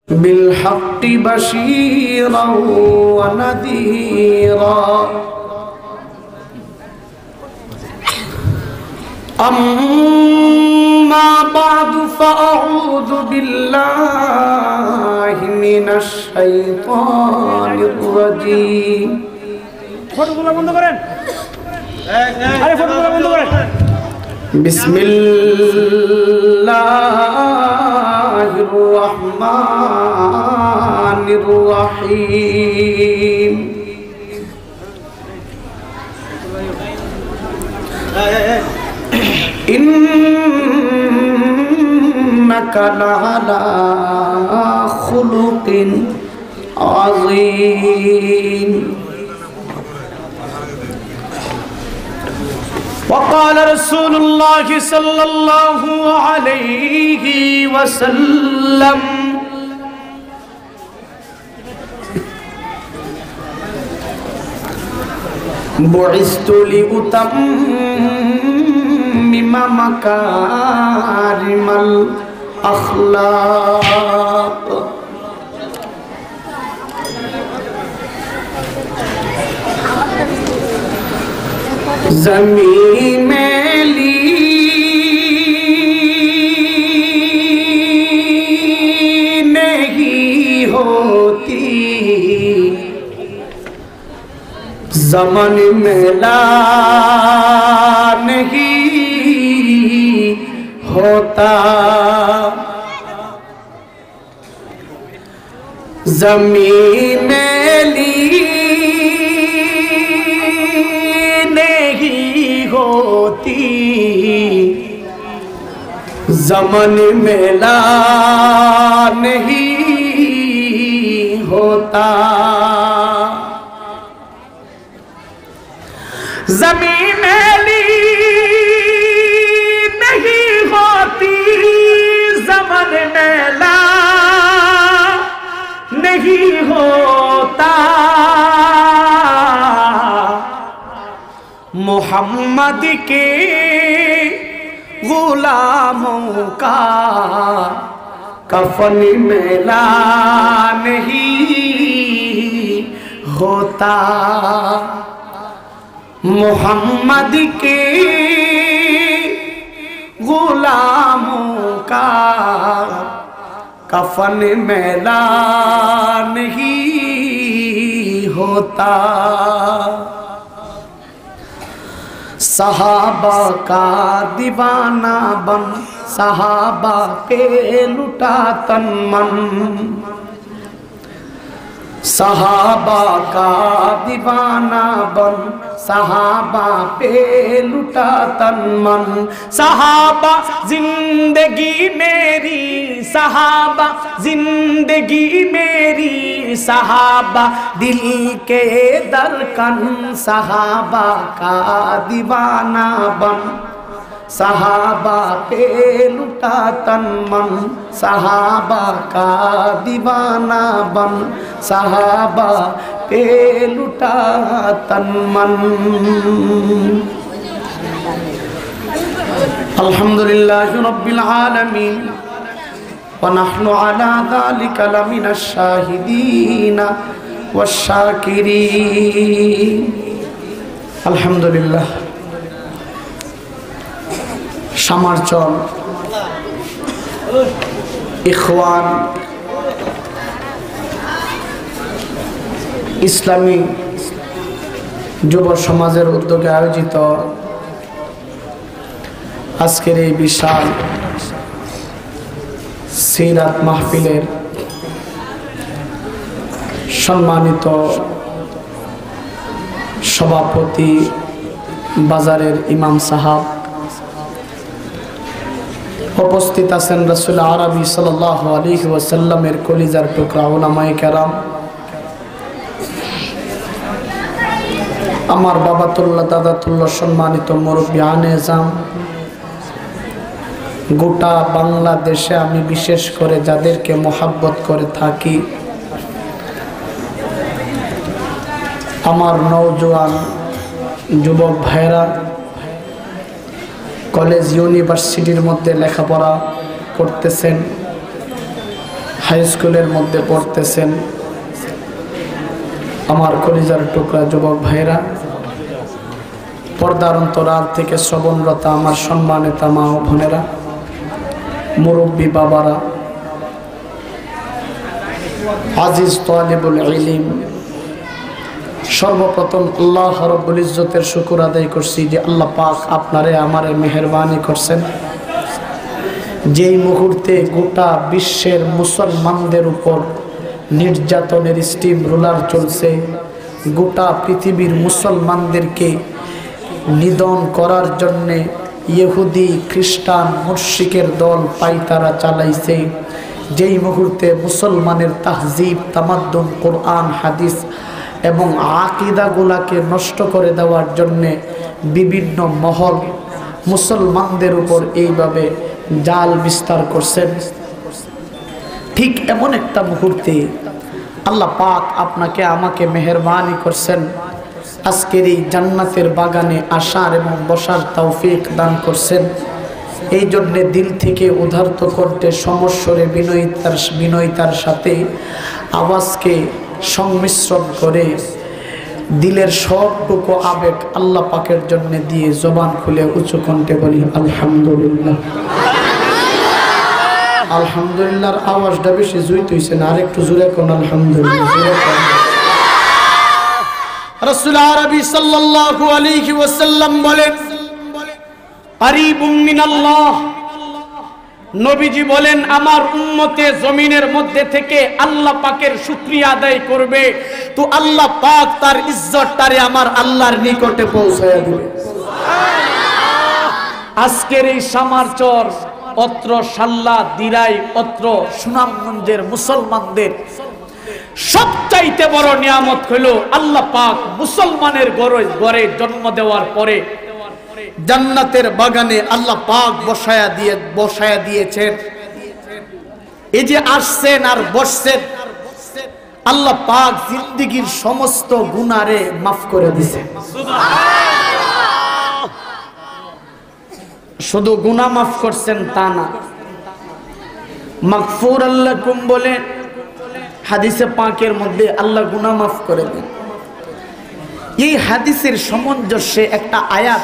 بالحق بشيرا ونذيرا أما بعد فأعوذ بالله من الشيطان الرجيم بسم الله الرحمن الرحيم إنك لعلى خلق عظيم وقال رسول الله صلى الله عليه وسلم بعثت لأتمم مكارم الأخلاق ज़मीन मेली नहीं होती, ज़मन मेला नहीं होता, ज़मीन मेली होती, ज़मन मेला नहीं होता, ज़मीन मेली नहीं होती, ज़मन मेला नहीं होता, मोहम्मद के गुलामों का कफन मेला नहीं होता, मोहम्मद के गुलामों का कफन मेला नहीं होता, सहाबा का दीवाना बन सहाबा पे लुटा तन मन, सहाबा का दीवाना बन सहाबा पे लुटा तन मन, सहाबा जिंदगी मेरी सहाबा जिंदगी मेरी, सहाबा दिल के दरकन, सहाबा का दीवाना बन सहाबा पे लुटा तन मन, सहाबा का दीवाना बन सहाबा पे लुटा तन मन। अल्हम्दुलिल्लाहि रब्बिल आलमीन व नहनु अला ज़ालिका लमिनश शाहिदीन वश्शाकिरीन। अल्हम्दुलिल्लाह। सामारचल इखवान इस्लामी युव समाजेर उद्योगे आयोजित आजकेर এই विशाल सीरात महफिलेर सम्मानित सभापति बाजारेर इमाम साहब, उपस्थित आছেন रसूल आरबी सल्लल्लाहु अलैहि वसल्लमेर कलिजार टुकरा उलामाए केराम, आमार बाबातुल्लाह दादातुल्लाह सम्मानित मुरब्बी आनेजाम, गोटा बांग्लादेशे आमी विशेष करे जादेरके मोहब्बत करे थाकी आमार नौजवान युवक भाईरा कलेज यूनिभार्सिटिर मध्य लेखापड़ा करतेছেন, হাই স্কুলের মধ্যে পড়তেছেন আমার কলিজার টুকরা যুবক ভাইরা, পর্দার অন্তরাল থেকে শ্রবণরত আমার সম্মানিত মা ও বোনেরা, মুরব্বী বাবারা, আজিজ তালিবুল ইলম, সর্বপ্রথম আল্লাহ রাব্বুল ইজ্জতের শুকর আদায় করছি যে আল্লাহ পাক আপনারে আমারে মেহেরবানি করছেন। যেই মুহূর্তে গোটা বিশ্বের মুসলমানদের উপর নির্যাতনের স্টিম রোলার চলছে, গোটা পৃথিবীর মুসলমানদেরকে নিধন করার জন্যে ইহুদি খ্রিস্টান মুশরিকের দল পাইতারা চালাইছে, যেই মুহূর্তে মুসলমানের তাহজিব তামাদ্দুন কোরআন হাদিস এবং আকীদাগুলাকে নষ্ট করে দেওয়ার জন্যে বিভিন্ন মহল মুসলমানদের উপর এইভাবে জাল বিস্তার করছেন, ঠিক এমন একটা মুহূর্তে আল্লাহ পাক আপনাকে আমাকে মেহেরবানি করছেন, আজকের এই জান্নাতের বাগানে আসার এবং বসার তৌফিক দান করছেন। এই জন্যে দিল থেকে উদারত করতে সমস্বরে বিনয়িতার সাথে আওয়াজকে সংমিশ্রণ করে দিলের সবটুকু আবেগ আল্লাহ পাকের জন্য দিয়ে জবান খুলে উঁচু কণ্ঠে বলি আলহামদুলিল্লাহ। আলহামদুলিল্লাহর আওয়াজটা বেশি জুইত হইছে না, আরেকটু জোরে কোন আলহামদুলিল্লাহ। রাসূল আরবি সাল্লাল্লাহু আলাইহি ওয়াসাল্লাম বলেন কারীবুম মিনাল্লাহ, নবীজি বলেন আমার উম্মতে জমিনের মধ্যে থেকে আল্লাহ পাকের শুকরিয়া আদায় করবে তো আল্লাহ পাক তার ইজ্জতটারে আমার আল্লাহর নিকটে পৌঁছায়া দিবে। আজকের এই সামারচর অত্র সাল্লা দিরাই অত্র সুনামগঞ্জের মুসলমানদের সবচাইতে বড় নিয়ামত হলো আল্লাহ পাক মুসলমানের ঘরে জন্ম দেওয়ার পরে জান্নাতের বাগানে আল্লাহ পাক বসায়া দিয়েছেন। এই যে আসছেন আর বসছেন, আল্লাহ পাক জিন্দেগীর সমস্ত গুনারে মাফ করে দিয়েছেন। শুধু গুনাহ মাফ করছেন তা না, মাগফুর লাকুম বলে হাদিসে পাকের মধ্যে আল্লাহ গুনাহ মাফ করে দেন। এই হাদিসের সামঞ্জস্যে একটা আয়াত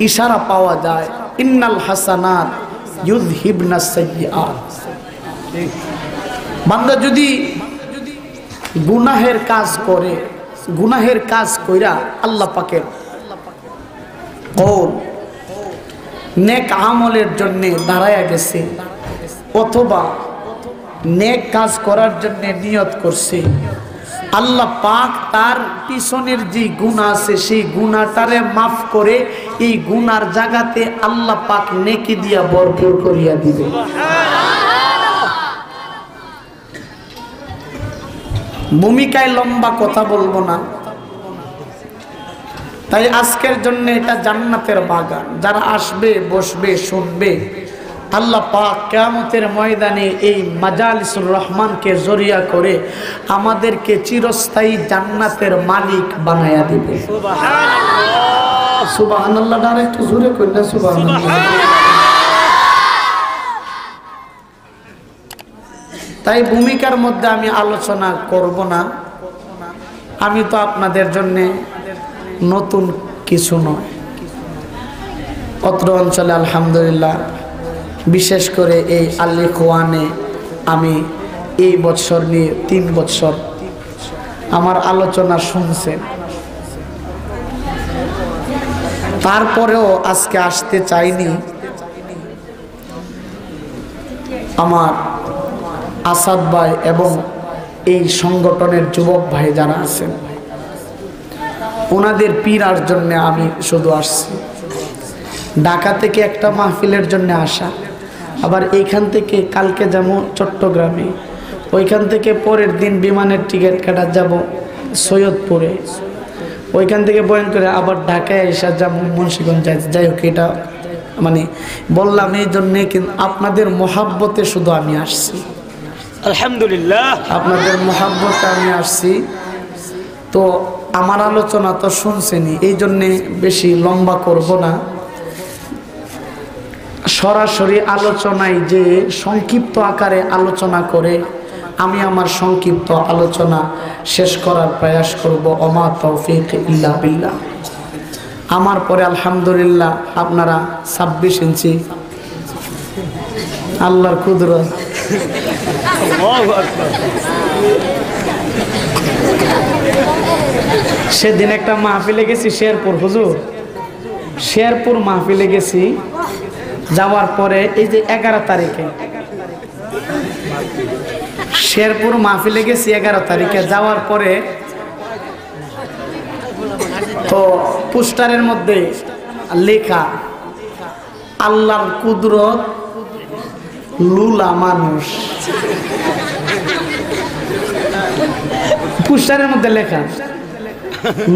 ইশারা পাওয়া যায়, ইন্নাল হাসানাত ইউযহিবনাস সাইয়্যাত। বান্দা যদি গুনাহের কাজ করে, গুনাহের কাজ কইরা আল্লাহ পাকের কওল নেক আমলের জন্য দাঁড়ায়া গেছে অথবা নেক কাজ করার জন্য নিয়ত করছে, আল্লাহ পাক তার পিছনের যে গুনাহ আছে সেই গুনাহটারে মাফ করে এই গুনার জায়গাতে আল্লাহ পাক নেকি দিয়া ভরপুর করিয়া দিবে। ভূমিকায় লম্বা কথা বলবো না, তাই আজকের জন্য এটা জান্নাতের বাগান। যারা আসবে বসবে শুনবে, আল্লাহ পাক কিয়ামতের ময়দানে এই মাজালিসুর রহমানকে জরিয়া করে আমাদেরকে চিরস্থায়ী জান্নাতের মালিক বানায়া দিবে। সুবহানাল্লাহ, সুবহানাল্লাহ। একটু জোরে কইলা সুবহানাল্লাহ। তাই ভূমিকার মধ্যে আমি আলোচনা করব না, আমি তো আপনাদের জন্য নতুন কিছু নয়। অত্র অঞ্চলে আলহামদুলিল্লাহ, বিশেষ করে এই আলী কোয়ানে আমি এই বছর নিয়ে 3 বছর আমার আলোচনা শুনছেন, তারপরেও আজকে আসতে চাইনি। আমার আসাদ ভাই এবং এই সংগঠনের যুবক ভাই যারা আছেন ওনাদের পীড়ার জন্য আমি শুধু আসছি। ঢাকা থেকে একটা মাহফিলের জন্য আসা, আবার এইখান থেকে কালকে যাব চট্টগ্রামে, ওইখান থেকে পরের দিন বিমানের টিকিট কাটা যাব সৈয়দপুরে, ওইখান থেকে বয়ান করে আবার ঢাকায় এসে যাব মুন্সিগঞ্জ। যাই হোক, এটা মানে বললাম এই জন্যে, কিন্তু আপনাদের মহাব্বতে শুধু আমি আসছি। আলহামদুলিল্লাহ, আপনাদের মহাব্বতে আমি আসছি। তো আমার আলোচনা তো শুনছেনই, এই জন্যে বেশি লম্বা করব না। সরাসরি আলোচনায় যে সংক্ষিপ্ত আকারে আলোচনা করে আমি আমার সংক্ষিপ্ত আলোচনা শেষ করার প্রয়াস করব। ওমা তৌফিক ইল্লা বিল্লাহ। আমার পরে আলহামদুলিল্লাহ আপনারা 26 ইঞ্চি আল্লাহর কুদরত। সেদিন একটা মাহফিলে গেছি শেরপুর, হুজুর শেরপুর মাহফিলে গেছি। যাওয়ার পরে এই যে 11 তারিখে শেরপুর মাহফিলে গেছি, 11 তারিখে যাওয়ার পরে তো পোস্টারের মধ্যে লেখা আল্লাহর কুদরত লুলা মানুষ। পোস্টারের মধ্যে লেখা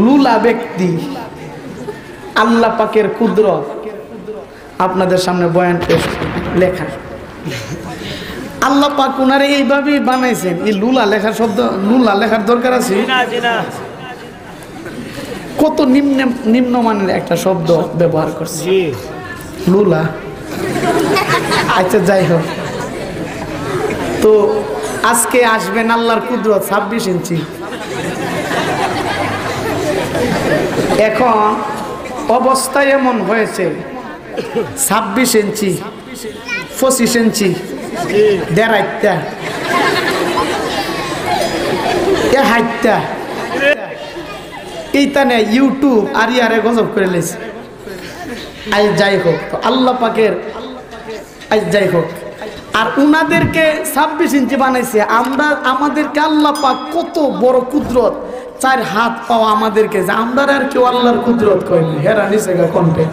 লুলা ব্যক্তি আল্লাহ পাকের কুদরত। আপনাদের সামনে বয়ান লেখা আল্লাহ পাক উনারে এইভাবেই বানাইছেন। এই লুলা লেখার শব্দ, লুলা লেখার দরকার আছে? কত নিম্নমানের একটা শব্দ ব্যবহার করছে লুলা। আচ্ছা যাই হোক, তো আজকে আসবেন আল্লাহর কুদরত 26 ইঞ্চি। এখন অবস্থায় এমন হয়েছে 26 ইঞ্চি 25 ইঞ্চি দেড়াইটা হাইটটা এইখানে ইউটিউব আর ইয়ারে গজব করে লেছে। আজ যাই হোক, তো আল্লাহ পাকের আজ যাই হোক, আর উনাদেরকে 26 ইঞ্চি বানাইছে। আমরা আমাদেরকে আল্লাহ পাক কত বড় কুদরত, 4 হাত পাওয়া আমাদেরকে, যে আমরা আর কেউ আল্লাহর কুদরত কইনি। হেরা নিছে গা কণ্ঠে।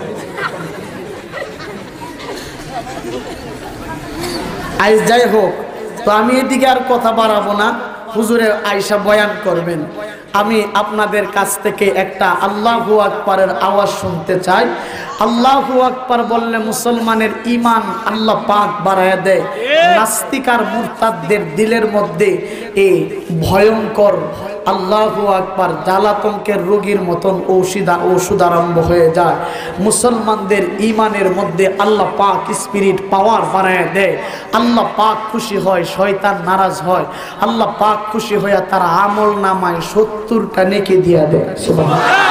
আজ যাই হোক, তো আমি এদিকে আর কথা বাড়াবো না, হুজুরে আয়েশা বয়ান করবেন। আমি আপনাদের কাছ থেকে একটা আল্লাহু আকবারের আওয়াজ শুনতে চাই। আল্লাহু আকবার বললে মুসলমানের ঈমান আল্লাহ পাক বাড়ায় দেয়। নাস্তিক আর মুরতাদদের দিলের মধ্যে এই ভয়ঙ্কর আল্লাহু আকবার জ্বালাতঙ্কের রোগীর মতন ঔষধ আরম্ভ হয়ে যায়। মুসলমানদের ঈমানের মধ্যে আল্লাহ পাক স্পিরিট পাওয়ার বাড়ায় দেয়। আল্লাহ পাক খুশি হয়, শয়তান নারাজ হয়। আল্লাহ পাক খুশি হয়ে তার আমল নামায় 70টা নেকি দিয়া দেয়। সুবহানাল্লাহ।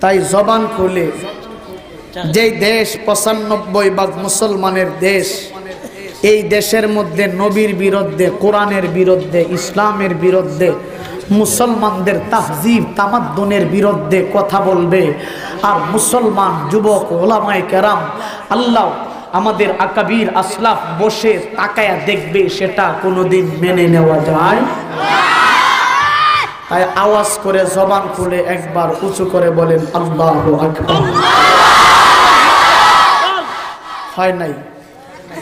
তাই জবান খুলে, যেই দেশ 95% মুসলমানের দেশ, এই দেশের মধ্যে নবীর বিরুদ্ধে, কোরআনের বিরুদ্ধে, ইসলামের বিরুদ্ধে, মুসলমানদের তাহজিব তামাদ্দুনের বিরুদ্ধে কথা বলবে, আর মুসলমান যুবক ওলামায়ে কেরাম আল্লাহ আমাদের আকাবির আসলাফ বসে তাকায়া দেখবে, সেটা কোনোদিন মেনে নেওয়া যায়। তাই আওয়াজ করে জবান খুলে একবার উঁচু করে বলেন আল্লাহু আকবার। হয় নাই?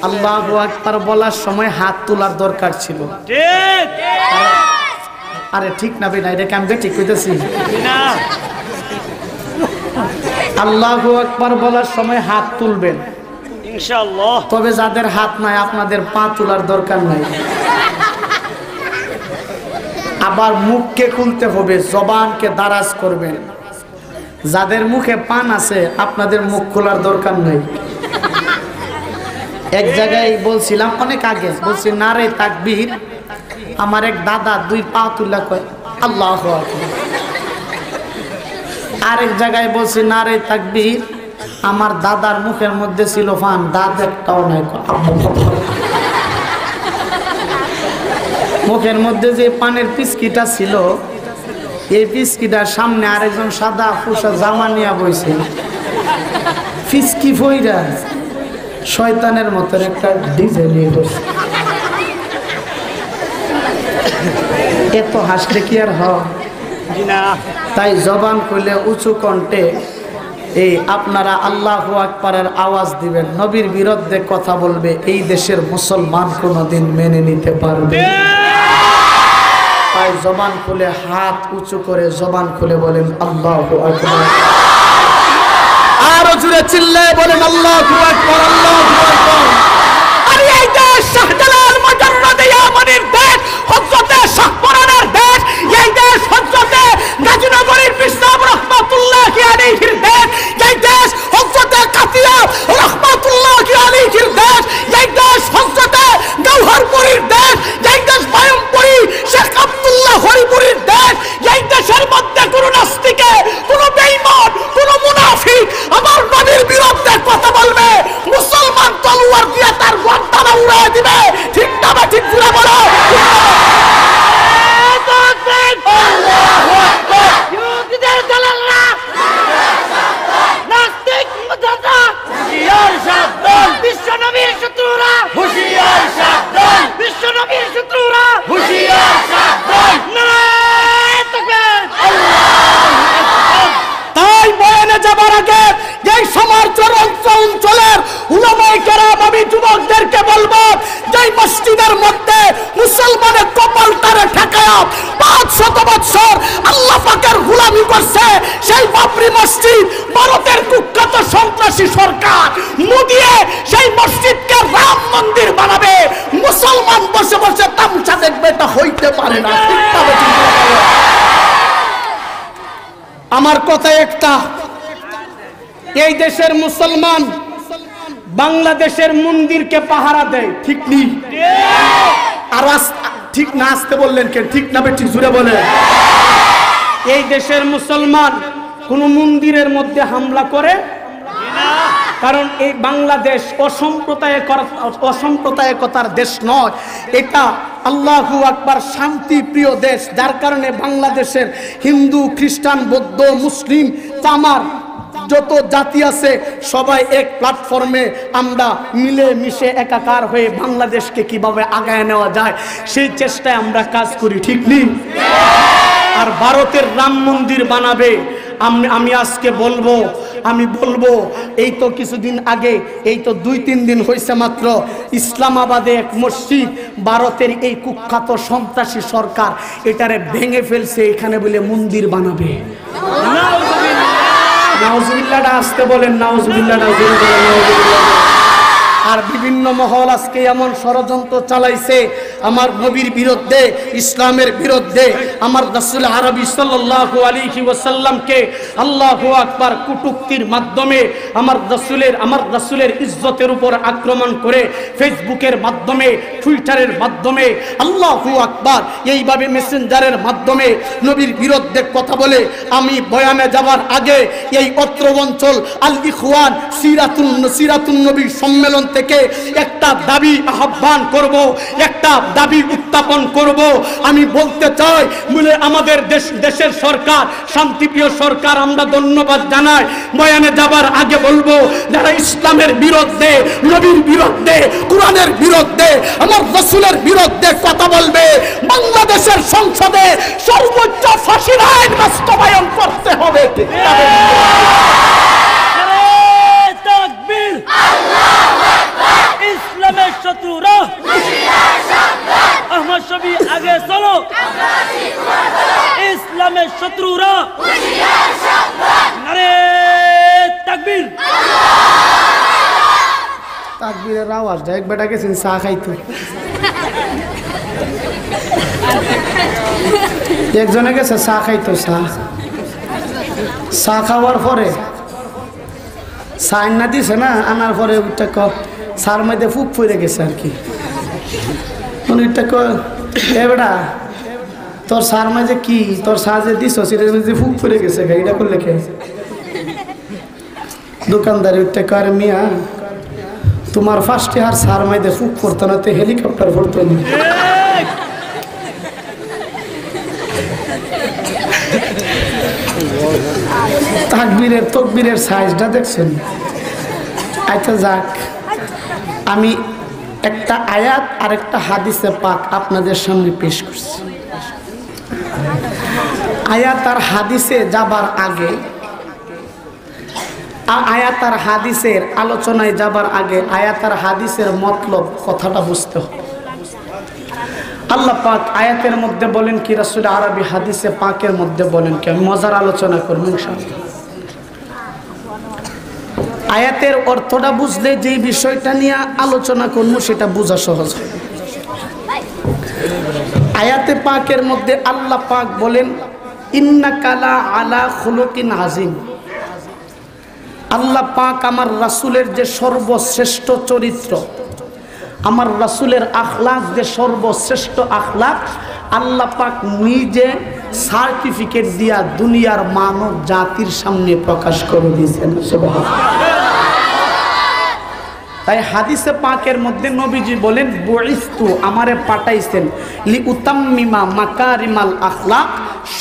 আল্লাহু আকবার বলার সময় হাত তোলার দরকার ছিল। আরে ঠিক না ভাই, এটা আমি ঠিক কইতেছি। আল্লাহু আকবার বলার সময় হাত তুলবেন ইনশাআল্লাহ। তবে যাদের হাত নাই আপনাদের পা তোলার দরকার নাই। আবার মুখকে খুলতে হবে, জবানকে দারাজ করবেন। যাদের মুখে পান আছে আপনাদের মুখ খোলার দরকার নেই। এক জায়গায় বলছিলাম অনেক আগে, বলছি নারে তাকবীর। আমার এক দাদা 2 পা তুলা কয় আল্লাহু আকবার। আরেক জায়গায় বলছি নারে তাকবীর, আমার দাদার মুখের মধ্যে ছিল পান, দাঁত একটাও নাই। মুখের মধ্যে যে পানের পিচকিটা ছিল, এই পিচকিটার সামনে আরেকজন সাদা পোশাক জামা নিয়ে বইছে, পিচকি ফইরা শয়তানের মতন একটা ডিজে নিয়ে বসে। এত হাসলে কি আর হয়? তাই জবান খুলে উঁচু কণ্ঠে এই আপনারা আল্লাহু আকবারের আওয়াজ দিবেন। নবীর বিরুদ্ধে কথা বলবে, এই দেশের মুসলমান কোনোদিন মেনে নিতে পারবে? তাই জবান খুলে, হাত উঁচু করে জবান খুলে বলেন আল্লাহু আকবার। আরো জোরে চিল্লায় বলেন আল্লাহু আকবার, আল্লাহু আকবার। আরে এই দেশ শাহজালাল মুজাররদে ইয়ামানের দেশ, হযরতে শাহপরানের দেশ, এই দেশ হযরতে গাজীনগরের বিশ্বনাথ রাহমাতুল্লাহি আলাইহির দেশ। উড়াই দিবে। ঠিক না ঠিক জুড়ে বলো। বিশ্বনবীর শত্রুরা হুঁশিয়ার সাবধান, বিশ্বনবীর শত্রুরা হুঁশিয়ার সাবধান। নারায়ে তাকবীর, তাই বয়ানে যাবার আগে যেই সমাজের অঞ্চলের উলামায়ে কেরাম, আমি যুবকদেরকে বলবো, যেই মসজিদের মধ্যে মুসলমানের কপালটারে ঠেকায়া 500 বছর আল্লাহ পাকের গোলামি করছে, সেই বাবরি মসজিদ ভারতের কুখ্যাত সন্ত্রাসী সরকার মুদিয়ে সেই মসজিদকে রাম মন্দির বানাবে। মুসলমান বসে বসে তামসা দেখবে, এটা হইতে পারে না। আমার কথা একটা, এই দেশের মুসলমান বাংলাদেশের মন্দিরকে পাহারা দেয়, ঠিক নেই? আর ঠিক না আসতে বললেন কে? ঠিক না ঠিক জুড়ে বলেন। এই দেশের মুসলমান কোন মন্দিরের মধ্যে হামলা করে না, কারণ এই বাংলাদেশ অসাম্প্রদায়িকতার দেশ নয়, এটা আল্লাহু আকবার শান্তি প্রিয় দেশ। যার কারণে বাংলাদেশের হিন্দু, খ্রিস্টান, বৌদ্ধ, মুসলিম, চামার যত জাতি আছে সবাই এক প্ল্যাটফর্মে আমরা মিলে মিশে একাকার হয়ে বাংলাদেশকে কিভাবে আগায় নেওয়া যায় সেই চেষ্টায় আমরা কাজ করি, ঠিক নেই? আর ভারতের রাম মন্দির বানাবে, আমি আজকে বলবো, এই তো কিছুদিন আগে, এই তো 2-3 দিন হয়েছে মাত্র, ইসলামাবাদে এক মসজিদ ভারতের এই কুখ্যাত সন্ত্রাসী সরকার এটারে ভেঙে ফেলছে, এখানে বলে মন্দির বানাবে। নাউজুবিল্লাহটা আসতে বলেন, নাউজুবিল্লাহ। আর বিভিন্ন মহল আজকে এমন ষড়যন্ত্র চালাইছে আমার নবীর বিরুদ্ধে, ইসলামের বিরুদ্ধে, আমার রাসূল আরবি সাল্লাল্লাহু আলাইহি ওয়াসাল্লামকে আল্লাহু আকবার কটূক্তির মাধ্যমে আমার রাসূলের ইজ্জতের উপর আক্রমণ করে ফেসবুকের মাধ্যমে, টুইটারের মাধ্যমে, আল্লাহু আকবার এইভাবে মেসেঞ্জারের মাধ্যমে নবীর বিরুদ্ধে কথা বলে। আমি বয়ানে যাওয়ার আগে এই অত্র অঞ্চল আল ইখওয়ান সিরাতুন নবী সম্মেলন থেকে একটা দাবি আহ্বান করব, একটা দাবি উত্থাপন করব। আমি বলতে চাই, বলে আমাদের দেশের সরকার, শান্তিপ্রিয় সরকার, আমরা ধন্যবাদ জানাই। বয়ানে যাবার আগে বলবো, যারা ইসলামের বিরুদ্ধে, নবীর বিরুদ্ধে, কোরআনের বিরুদ্ধে, আমার রাসূলের বিরুদ্ধে কথা বলবে, বাংলাদেশের সংসদে সর্বোচ্চ ফাঁসির আইন বাস্তবায়ন করতে হবে। ঠিক আছে? ইসলামের শত্রুরা আহমদ শফি আগে চলো, ইসলামের শত্রুরা নারে তাকবীর। তাকবীরের আওয়াজ দেখ, বেটা গেছেন চা খাইতো, একজনে গেছে চা খাইতো, চা খাওয়ার পরে সাইন না দিছে না, আনার পরে সার মধ্যে ফুক পড়ে গেছে আর কি। বেটা তোর সার মাঝে কি, তোর সা যে দিস সেটার মধ্যে ফুক পড়ে গেছে, এটা করলে কে? দোকানদারি আরে মিয়া, তোমার ফার্স্টে আর সার মাঝে ফুক পড়তো না, তো হেলিকপ্টার পড়তো না। তকবীরের সাইজটা দেখছেন? আচ্ছা যাক, আমি একটা আয়াত আর একটা হাদিসে পাক আপনাদের সামনে পেশ করছি। আয়াত আর হাদিসে যাবার আগে, আয়াত আর হাদিসের আলোচনায় যাবার আগে আয়াত আর হাদিসের মতলব কথাটা বুঝতে হবে। আল্লাহ পাক আয়াতের মধ্যে বলেন কি, রাসূল আরবি হাদিসে পাকের মধ্যে বলেন কি, আমি মজার আলোচনা করব ইনশাআল্লাহ। আয়াতের অর্থটা বুঝলে যেই বিষয়টা নিয়ে আলোচনা করব সেটা বোঝা সহজ হবে। আয়াতে পাকের মধ্যে আল্লাহ পাক বলেন, ইন্নাকা লা আলা খুলুকিন আযীম। আল্লাহ পাক আমার রাসূলের যে সর্বশ্রেষ্ঠ চরিত্র, আমার রাসূলের আখলাক যে সর্বশ্রেষ্ঠ আখলাক, আল্লাহ পাক নিজে সার্টিফিকেট দিয়া দুনিয়ার মানব জাতির সামনে প্রকাশ করে দিয়েছেন। সুবহানাল্লাহ। তাই হাদিসে পাকের মধ্যে নবীজি বলেন বুইস্তু, আমারে পাঠাইছেন লি উতাম্মিমা মাকারিমাল আখলাক,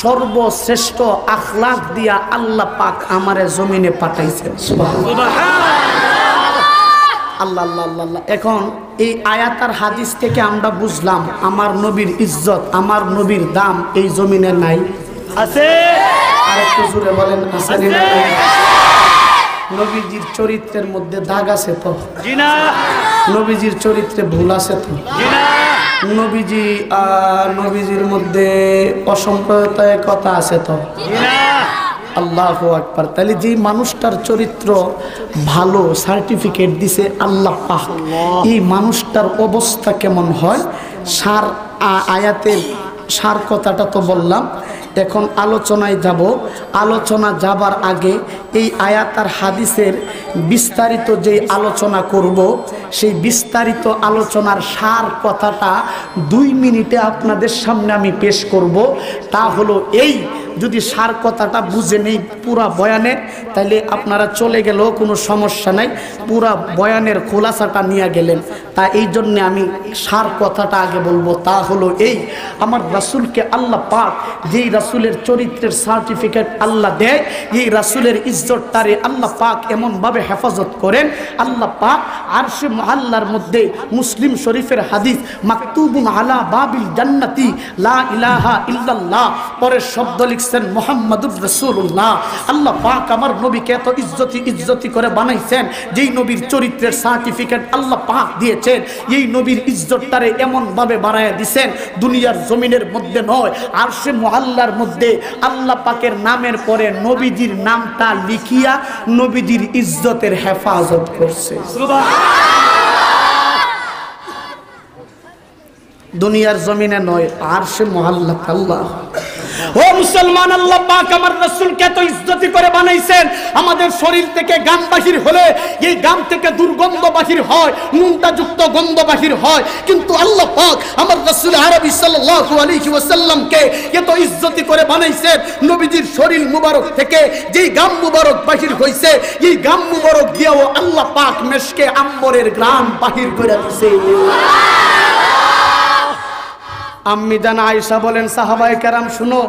সর্বশ্রেষ্ঠ আখলাক দিয়া আল্লাহ পাক আমারে জমিনে পাঠাইছেন। সুবহানাল্লাহ, আল্লাহ আল্লাহ আল্লাহ। এখন এই আয়াত আর হাদিস থেকে আমরা বুঝলাম আমার নবীর ইজ্জত, আমার নবীর দাম এই জমিনে নাই, আছে। আর একটু জোরে বলেন আছে না নাই? নবীজির চরিত্রের মধ্যে দাগ আছে তো? জি না। নবীজির চরিত্রে ভুল আছে তো? জি না। নবীজির মধ্যে অসম্প্রদায়িকতা আছে তো? জি না। আল্লাহু আকবার। তাহলে যে মানুষটার চরিত্র ভালো সার্টিফিকেট দিছে আল্লাহ পাক, এই মানুষটার অবস্থা কেমন হয়? আয়াতের সার কথাটা তো বললাম, এখন আলোচনায় যাব। আলোচনা যাবার আগে এই আয়াত আর হাদিসের বিস্তারিত যে আলোচনা করব, সেই বিস্তারিত আলোচনার সার কথাটা 2 মিনিটে আপনাদের সামনে আমি পেশ করব। তা হলো এই, যদি সার কথাটা বুঝে নেই পুরা বয়ানে, তাহলে আপনারা চলে গেলেও কোনো সমস্যা নাই, পুরা বয়ানের খোলাসাটা নিয়ে গেলেন। তা এই জন্যে আমি সার কথাটা আগে বলবো। তা হলো এই, আমার রাসূলকে আল্লাহ পাক যেই রাসূলের চরিত্রের সার্টিফিকেট আল্লাহ দেয়, এই রাসূলের ইজ্জতটারে আল্লাহ পাক এমনভাবে হেফাজত করেন। আল্লাহ পাক আরশে মুআল্লার মধ্যে মুসলিম শরীফের হাদিস মাকতুবুন আলা বাবিল জান্নাতি লা ইলাহা ইল্লাল্লাহ, পরের শব্দ লিখছেন মুহাম্মাদুর রাসূলুল্লাহ। আল্লাহ পাক আমার নবীকে এত ইজ্জতি করে বানাইছেন, যেই নবীর চরিত্রের সার্টিফিকেট আল্লাহ পাক দিয়েছেন, এই নবীর ইজ্জতটারে এমনভাবে বাড়ায়া দিয়েছেন, দুনিয়ার জমিনের মধ্যে নয়, আরশে মুআল্লার মধ্যে আল্লাহ পাকের নামের পরে নবীজির নামটা লিখিয়া নবীজির ইজ্জতের হেফাজত করছে। দুনিয়ার জমিনে নয়, আরশে মুআল্লা। আল্লাহ, ও মুসলমান, আল্লাহ পাক আমার রাসূলকে এত ইজ্জতি করে বানাইছেন, আমাদের শরীর থেকে গাম বাহির হলে এই গাম থেকে দুর্গন্ধ বাহির হয়, নুনটাযুক্ত গন্ধ বাহির হয়, কিন্তু আল্লাহ পাক আমার রাসূল আরবি সাল্লাল্লাহু আলাইহি ওয়াসাল্লামকে এত ইজ্জতি করে বানাইছেন, নবীজির শরীর মুবারক থেকে যেই গাম মুবারক বাহির হইছে, এই গাম মুবারক দিয়েও আল্লাহ পাক মেশকে আম্বরের গ্রাম বাহির করে দিয়েছে। আম্মি জান আয়েশা বলেন, সাহাবায়ে কেরাম শুনো,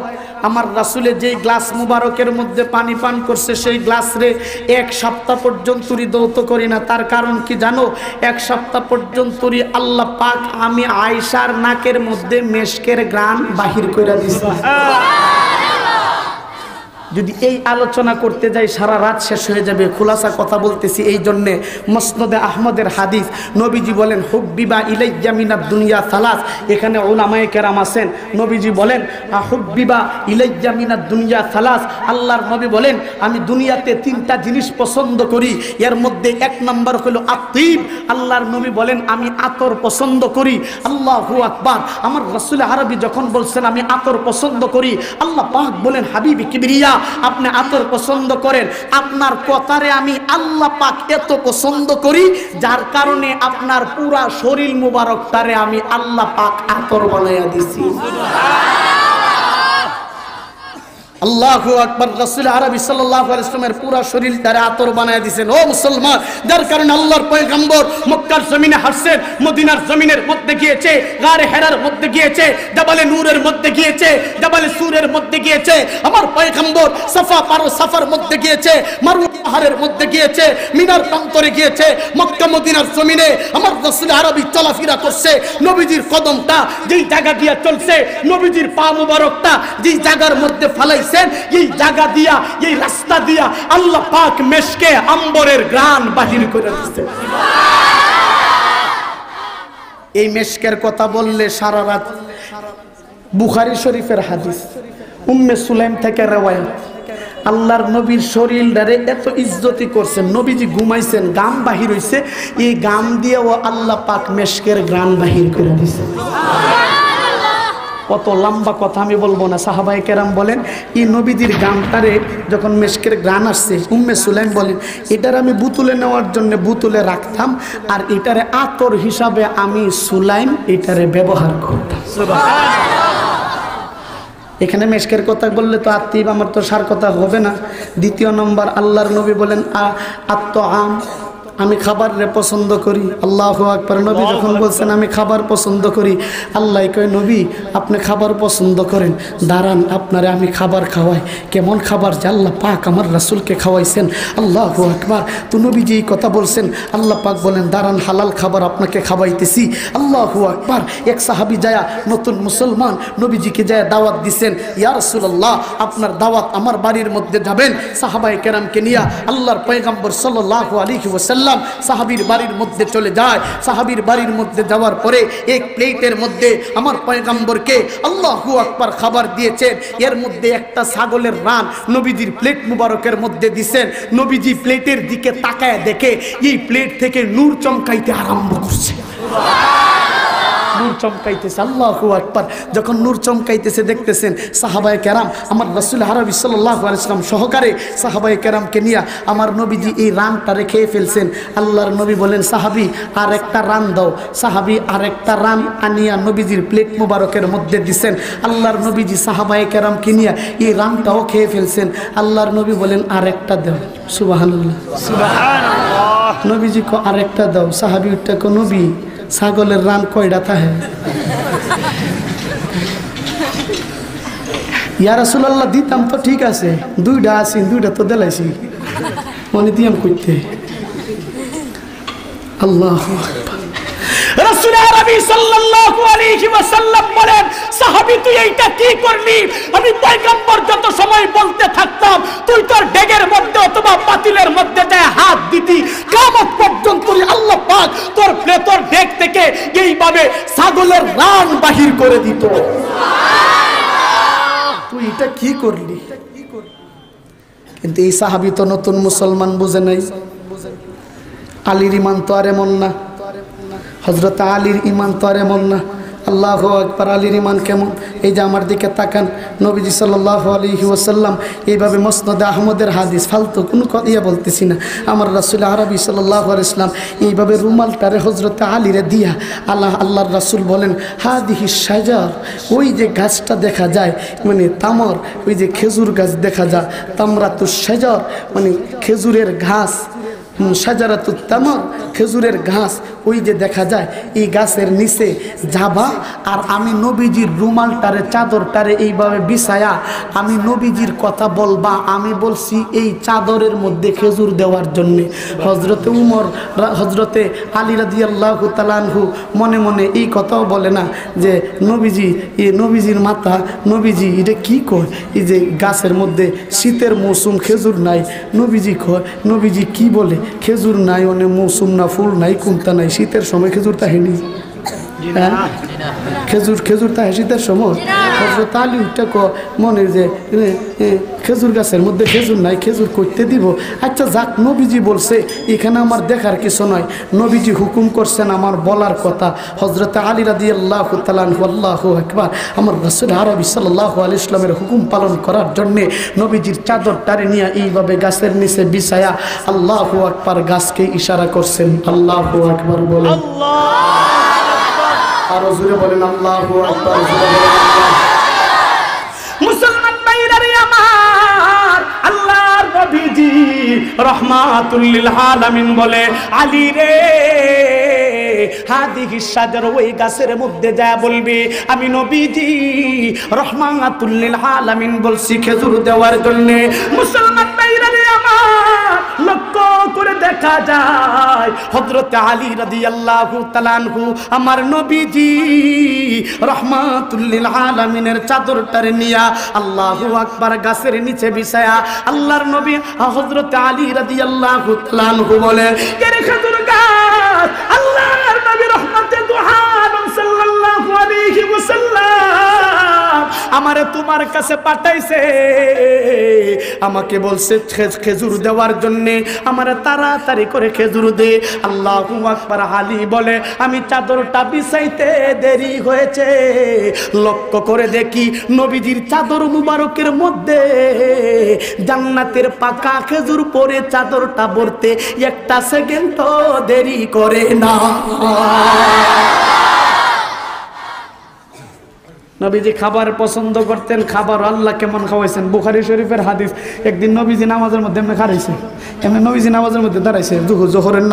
আমার রাসূলের যেই গ্লাস মুবারকের মধ্যে পানি পান করছে, সেই গ্লাস রে 1 সপ্তাহ পর্যন্ত দৌত করি না। তার কারণ কি জানো? 1 সপ্তাহ পর্যন্ত আল্লাহ পাক আমি আয়েশার নাকের মধ্যে মেশকের গ্রান বাহির করে দিয়েছে। যদি এই আলোচনা করতে যাই সারা রাত শেষ হয়ে যাবে, খুলাসা কথা বলতেছি। এই জন্যে মুসনাদে আহমদের হাদিস, নবীজি বলেন হুব্বিবা ইলাইয়া মিনাদ দুনিয়া সালাস। এখানে উলামায়ে কেরাম আছেন, নবীজি বলেন হুব্বিবা ইলাইয়া মিনাদ দুনিয়া সালাস। আল্লাহর নবী বলেন আমি দুনিয়াতে 3টা জিনিস পছন্দ করি, এর মধ্যে 1 নম্বর হলো আতিব। আল্লাহর নবী বলেন আমি আতর পছন্দ করি। আল্লাহু আকবার। আমার রাসূল আরবি যখন বলছেন আমি আতর পছন্দ করি, আল্লাহ পাক বলেন হাবিবি কিবরিয়া, আপনি আতর পছন্দ করেন, আপনার কথারে আমি আল্লাহ পাক এত পছন্দ করি, যার কারণে আপনার পুরা শরীর মুবারকটারে আমি আল্লাহ পাক আতর বানাইয়া দিছি। আল্লাহু আকবার। রাসূল আরবি সাল্লাল্লাহু আলাইহি ওয়াসাল্লামের পুরা শরীরটারে আতর বানায় দিয়েছেন। ও মুসলমান, যার কারণে আল্লাহর পয়গম্বর মক্কার জমিনে হাসছেন, মদিনার জমিনের মধ্যে গিয়েছে, গারে হেরার মধ্যে গিয়েছে, জাবালে নূরের মধ্যে গিয়েছে, জাবালে সুরের মধ্যে গিয়েছে। আমার পয়গম্বর সাফার মধ্যে গিয়েছে, মারওয়া পাহাড়ের মধ্যে গিয়েছে, মিনার প্রান্তরে গিয়েছে, মক্কা মদিনার জমিনে আমার রাসূল আরবি চলাফেরা করছে। নবীজির কদমটা যেই জায়গা দিয়ে চলছে, নবীজির পা মুবারকটা যেই জায়গার মধ্যে ফালাইছে, এই জায়গা দিয়া, এই রাস্তা দিয়া আল্লাহ পাক মেশকে আম্বরের গ্রান বাহির করে দিয়েছে। এই মেশকের কথা বললে সারা রাত। বুখারী শরীফের হাদিস, উম্মে সুলাইম থেকে রওয়ায়াত, আল্লাহর নবীর শরীরটারে এত ইজ্জতি করছেন, নবীজি ঘুমাইছেন, গাম বাহির হইছে, এই গাম দিয়েও আল্লাহ পাক মেশকের গ্রান বাহির করে দিয়েছে। কত লম্বা কথা আমি বলবো না। সাহাবায়ে কেরাম বলেন এই নবীজির গামটারে যখন মেশকের গ্রান আসছে, উম্মে সুলাইম বলেন এটার আমি বুতুলে নেওয়ার জন্য বুতুলে রাখতাম, আর এটারে আতর হিসাবে আমি সুলাইম এটারে ব্যবহার করতাম। এখানে মেশকের কথা বললে তো আত্মীব আমার তো সার কথা হবে না। দ্বিতীয় নম্বর, আল্লাহর নবী বলেন আমি খাবার রে পছন্দ করি। আল্লাহু আকবার। নবী যখন বলছেন আমি খাবার পছন্দ করি, আল্লাহ কয় নবী আপনি খাবার পছন্দ করেন, দাঁড়ান আপনারে আমি খাবার খাওয়াই। কেমন খাবার যে আল্লাহ পাক আমার রাসূলকে খাওয়াইছেন। আল্লাহু আকবার। তো নবীজি এই কথা বলছেন, আল্লাহ পাক বলেন দাঁড়ান হালাল খাবার আপনাকে খাওয়াইতেছি। আল্লাহু আকবার। এক সাহাবী যায়া নতুন মুসলমান নবীজিকে যায় দাওয়াত দিছেন, ইয়া রাসূলুল্লাহ আপনার দাওয়াত আমার বাড়ির মধ্যে যাবেন। সাহাবায়ে কেরামকে নিয়ে আল্লাহর পয়গম্বর সাল্লাল্লাহু আলাইহি ওয়াসাল্লাম সাহাবীর বাড়ির মধ্যে চলে যায়। সাহাবীর বাড়ির মধ্যে যাওয়ার পরে এক প্লেটের মধ্যে আমার পয়গম্বরকে আল্লাহু আকবার খাবার দিয়েছেন। এর মধ্যে একটা ছাগলের রান নবীজির প্লেট মুবারকের মধ্যে দিছেন। নবীজি প্লেটের দিকে তাকায় দেখে এই প্লেট থেকে নূর চমকাইতে আরম্ভ করছে। নূর চমকাইতেছে। আল্লাহু আকবার। যখন নূর চমকাইতেছে দেখতেছেন সাহাবায়ে কেরাম আমার রাসূল আরবি সাল্লাল্লাহু আলাইহি ওয়াসাল্লাম সহকারে সাহাবায়ে কেরামকে নিয়ে আমার নবীজি এই রানটা রেখে ফেলছেন। আল্লাহর নবী বলেন সাহাবী আর একটা রান দাও। সাহাবী আর একটা রান আনিয়া নবীজির প্লেট মুবারকের মধ্যে দিছেন। আল্লাহর নবীজি সাহাবায়ে কেরামকে নিয়ে এই রানটাও খেয়ে ফেলছেন। আল্লাহর নবী বলেন আর একটা দাও। সুবহানাল্লাহ সুবহানাল্লাহ। নবীজি কো আর একটা দাও। সাহাবী উঠে কো নবী ছাগলের রান কয়টা থাকে? ইয়া রাসূলুল্লাহ দিতাম তো ঠিক আছে, দুইটা আছে, দুইটা তো দেলাইছি, মনে দিয়াম কইতে। আল্লাহু আকবার। রাসূল আরবি সাল্লাল্লাহু আলাইহি ওয়াসাল্লাম বলেন সাহাবী তুই এইটা কি করলি? আমি পয়গম্বর যত সময় বলতে থাকতাম তুই তোর ডেগের মধ্যে অথবা পাতিলের মধ্যে যায় হাত দিতি, কিয়ামত পর্যন্ত আল্লাহ পাক তোর ভেতর ডেগ থেকে এইভাবে ছাগলের রান বাহির করে দিত। সুবহানাল্লাহ। তুই এটা কি করলি? কিন্তু এই সাহাবী তো নতুন মুসলমান, বুঝে নাই আলীর ঈমান তো আর এমন না, হযরত আলীর ঈমান তো আর এমন না। আল্লাহু আকবার। আলীর ঈমান কেমন? এই যে আমার দিকে তাকান, নবীজি সাল্লাল্লাহু আলাইহি ওয়াসাল্লাম এইভাবে মুসনাদে আহমদের হাদিস, ফালতু কোনো কথা বলতেছি না, আমার রাসূল আরবি সাল্লাল্লাহু আলাইহি ওয়াসাল্লাম এইভাবে রুমালটারে হযরত আলীরে দিয়া আল্লাহর রাসূল বলেন হাদিহি শাজার, ওই যে গাছটা দেখা যায় মানে তামর, ওই যে খেজুর গাছ দেখা যায়, তামরাতুশ শাজার মানে খেজুরের ঘাস, শাজারাতুত তামর খেজুরের ঘাস, ওই যে দেখা যায় এই গাছের নিচে যাবা আর আমি নবীজির রুমালটারে চাদরটারে এইভাবে বিছায়া আমি নবীজির কথা বলবা। আমি বলছি এই চাদরের মধ্যে খেজুর দেওয়ার জন্যে। হজরতে উমর হজরতে আলী রাদিয়াল্লাহু তাআলা আনহু মনে মনে এই কথাও বলে না যে নবীজি নবীজির মাথা, নবীজি এটা কি কয়, এই যে গাছের মধ্যে শীতের মৌসুম খেজুর নাই, নবীজি কয় নবীজি কি বলে খেজুর নাই, অনে মৌসুম না, ফুল নাই, কোনটা নাই, শীতের সময় খেজুর তাহেনি, খেজুর তাহে শীতের সময়। হযরত আলী উঠে মনে যে খেজুর গাছের মধ্যে খেজুর নাই, খেজুর করতে দিব। আচ্ছা যাক, নবীজি বলছে এখানে আমার দেখার কিছু নয়, নবীজি হুকুম করছেন আমার বলার কথা। হযরত আলী রাদিয়াল্লাহু তাআলা আনহু আল্লাহু আকবার আমার রাসূল আরবি সাল্লাল্লাহু আলাইহি ওয়াসাল্লামের হুকুম পালন করার জন্য নবীজির চাদরটারে নিয়ে এইভাবে গাছের নিচে বিছায়া আল্লাহু আকবার গাছকে ইশারা করছেন। আল্লাহু আকবার বলেন, আরো জোরে বলেন আল্লাহু আকবার। মুসলমান ভাইরা রে আমার, আল্লাহর নবীজি রাহমাতুল লিল আলামিন বলে আলী রে হাদিহি শাজার, ওই গাছের মধ্যে যা বলবি আমি নবীজি রাহমাতুল লিল আলামিন বলছি খেজুর দেওয়ার জন্য। মুসলমান ভাইরা রে আমার, লক্ষ্য করে দেখা যায় হযরত আলী রাদিয়াল্লাহু তাআলা আনহু আমার নবীজি রাহমাতুল লিল আলামিনের চাদরটারে নিয়া আল্লাহু আকবার গাছের নিচে বিছায়া আল্লাহর নবী হযরত আলী রাদিয়াল্লাহু তাআলা আনহু বলে এর খেজুর গাছ আল্লাহর নবী রহমতে দু আলম সাল্লাল্লাহু আলাইহি ওয়াসাল্লাম আমারে তোমার কাছে পাঠাইছে, আমাকে বলছে খেজুর দেওয়ার জন্য, আমারে তাড়াতাড়ি করে খেজুর দে। আল্লাহু আকবার। আলী বলে আমি চাদরটা বিছাইতে দেরি হয়েছে, লক্ষ্য করে দেখি নবীজির চাদর মুবারকের মধ্যে জান্নাতের পাকা খেজুর পরে চাদরটা ভরতে একটা সেকেন্ড দেরি করে না। নবীজি খাবার পছন্দ করতেন, খাবার আল্লাহ কেমন খাওয়াইছেন। বুখারী শরীফের হাদিস, একদিন নবীজি নামাজের মধ্যে এমনি খারাইছে, এমনি নবীজি নামাজের মধ্যে দাঁড়াইছে, জোহরের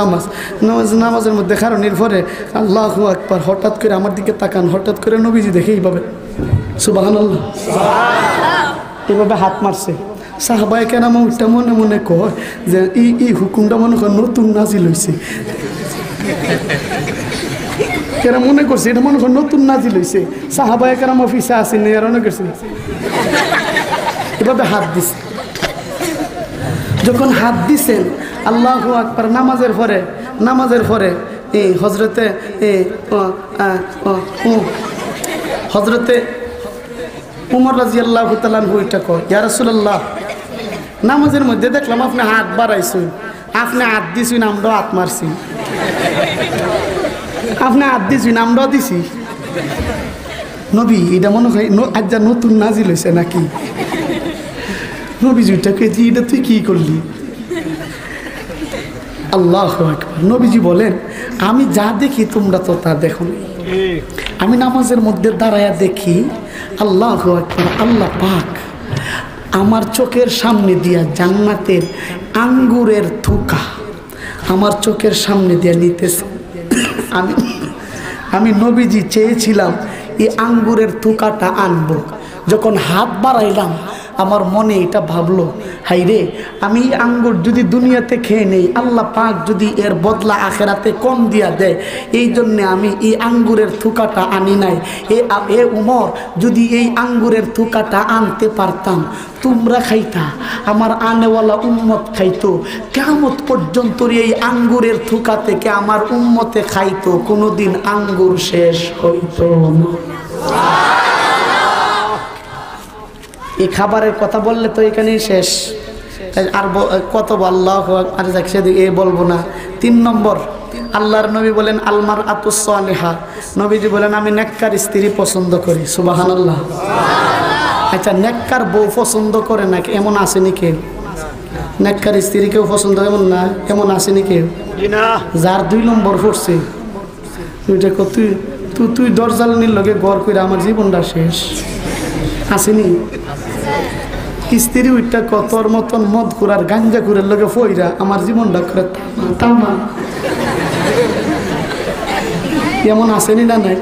নামাজের মধ্যে খারানির পরে আল্লাহু আকবার, হঠাৎ করে আমার দিকে তাকান, হঠাৎ করে নবীজি দেখে এইভাবে সুবহানাল্লাহ এইভাবে হাত মারছে। সাহাবায়ে কেরাম ওইটা মনে মনে কয় যে এই হুকুমটা মনে কর নতুন নাজিল হয়েছে, এরা মনে করছে এটা মনে কর নতুন নাজিল হয়েছে। সাহাবায়ে কেরাম অফিসে আসেন, এরা মনে করছে এভাবে হাত দিছে। যখন হাত দিছেন আল্লাহু আকবার, নামাজের পরে এই হজরতে উমর রাদিয়াল্লাহু তাআলা ওইটা কয়, ইয়া রাসূলুল্লাহ, নামাজের মধ্যে দেখলাম আপনি হাত বাড়াইছেন, আপনি হাত দিছেন, আমরাও হাত মারছি, আপনি হাত দিছেন, আমরাও দিছি। নবী এটা মনে হয় আজ নতুন নাজিল হয়েছে নাকি? নবীজি ওইটা কেজি, এটা তুই কি করলি? আল্লাহু আকবার। নবীজি বলেন, আমি যা দেখি তোমরা তো তা দেখো না। আমি নামাজের মধ্যে দাঁড়ায়া দেখি আল্লাহু আকবার, আল্লাহ পাক আমার চোখের সামনে দিয়া জান্নাতের আঙ্গুরের থুকা আমার চোখের সামনে দিয়া নিতেছে। আমি নবীজি চেয়েছিলাম এই আঙ্গুরের থুকাটা আনবো। যখন হাত বাড়াইলাম আমার মনে এটা ভাবলো, হাই রে, আমি এই আঙ্গুর যদি দুনিয়াতে খেয়ে নেই, আল্লাহ পাক যদি এর বদলা আখেরাতে কম দিয়া দেয়, এই জন্যে আমি এই আঙ্গুরের থুকাটা আনি নাই। এ উমর, যদি এই আঙ্গুরের থুকাটা আনতে পারতাম, তোমরা খাইতা, আমার আনেওয়ালা উম্মত খাইতো, কিয়ামত পর্যন্ত এই আঙ্গুরের থুকা থেকে আমার উম্মতে খাইতো, কোনোদিন আঙ্গুর শেষ হইতো না। এই খাবারের কথা বললে তো এখানেই শেষ, আর কত আল্লাহ আর সেদিকে বলবো না। 3 নম্বর, আল্লাহর নবী বলেন আলমার আতুস সালিহা, নবীজি বলেন আমি নেককার স্ত্রী পছন্দ করি। সুবহানাল্লাহ। আচ্ছা, নেককার বউ পছন্দ করে না এমন আসেনি কেউ? নেককার স্ত্রী কেউ পছন্দ এমন না, এমন আসেনি কেউ? যার 2 নম্বর পড়ছে ওইটা তুই দরজালনির লগে গড় করে আমার জীবনটা শেষ, আসেনি? স্ত্রী ওইটা কতর মতন মদ করার গাঞ্জা করে লগে ফইরা আমার জীবনটা করে তামা, এমন আসেনি না? নাই।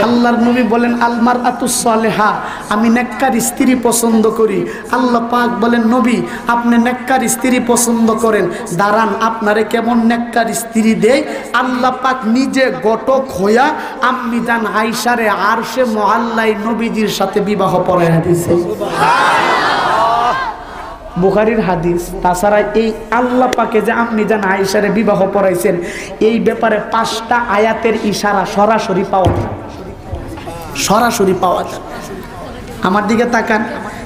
আল্লাহর নবী বলেন আলমার আতুস সালেহা, আমি নেককার স্ত্রী পছন্দ করি। আল্লাহ পাক বলেন নবী আপনি নেককার স্ত্রী পছন্দ করেন, দাঁড়ান আপনারে কেমন নেককার স্ত্রী দেয়। আল্লাহ পাক নিজে ঘটক হইয়া আম্মি জান আয়েশারে আরশে মুআল্লায় নবীজির সাথে বিবাহ পড়াইয়া দিয়েছে। বুখারীর হাদিস। তাছাড়া এই আল্লাহ পাকে যে আম্মি জান আয়েশারে বিবাহ পড়াইছেন, এই ব্যাপারে 5টা আয়াতের ইশারা সরাসরি পাওয়া যায়, সরাসরি পাওয়া যায়। আমার দিকে তাকান,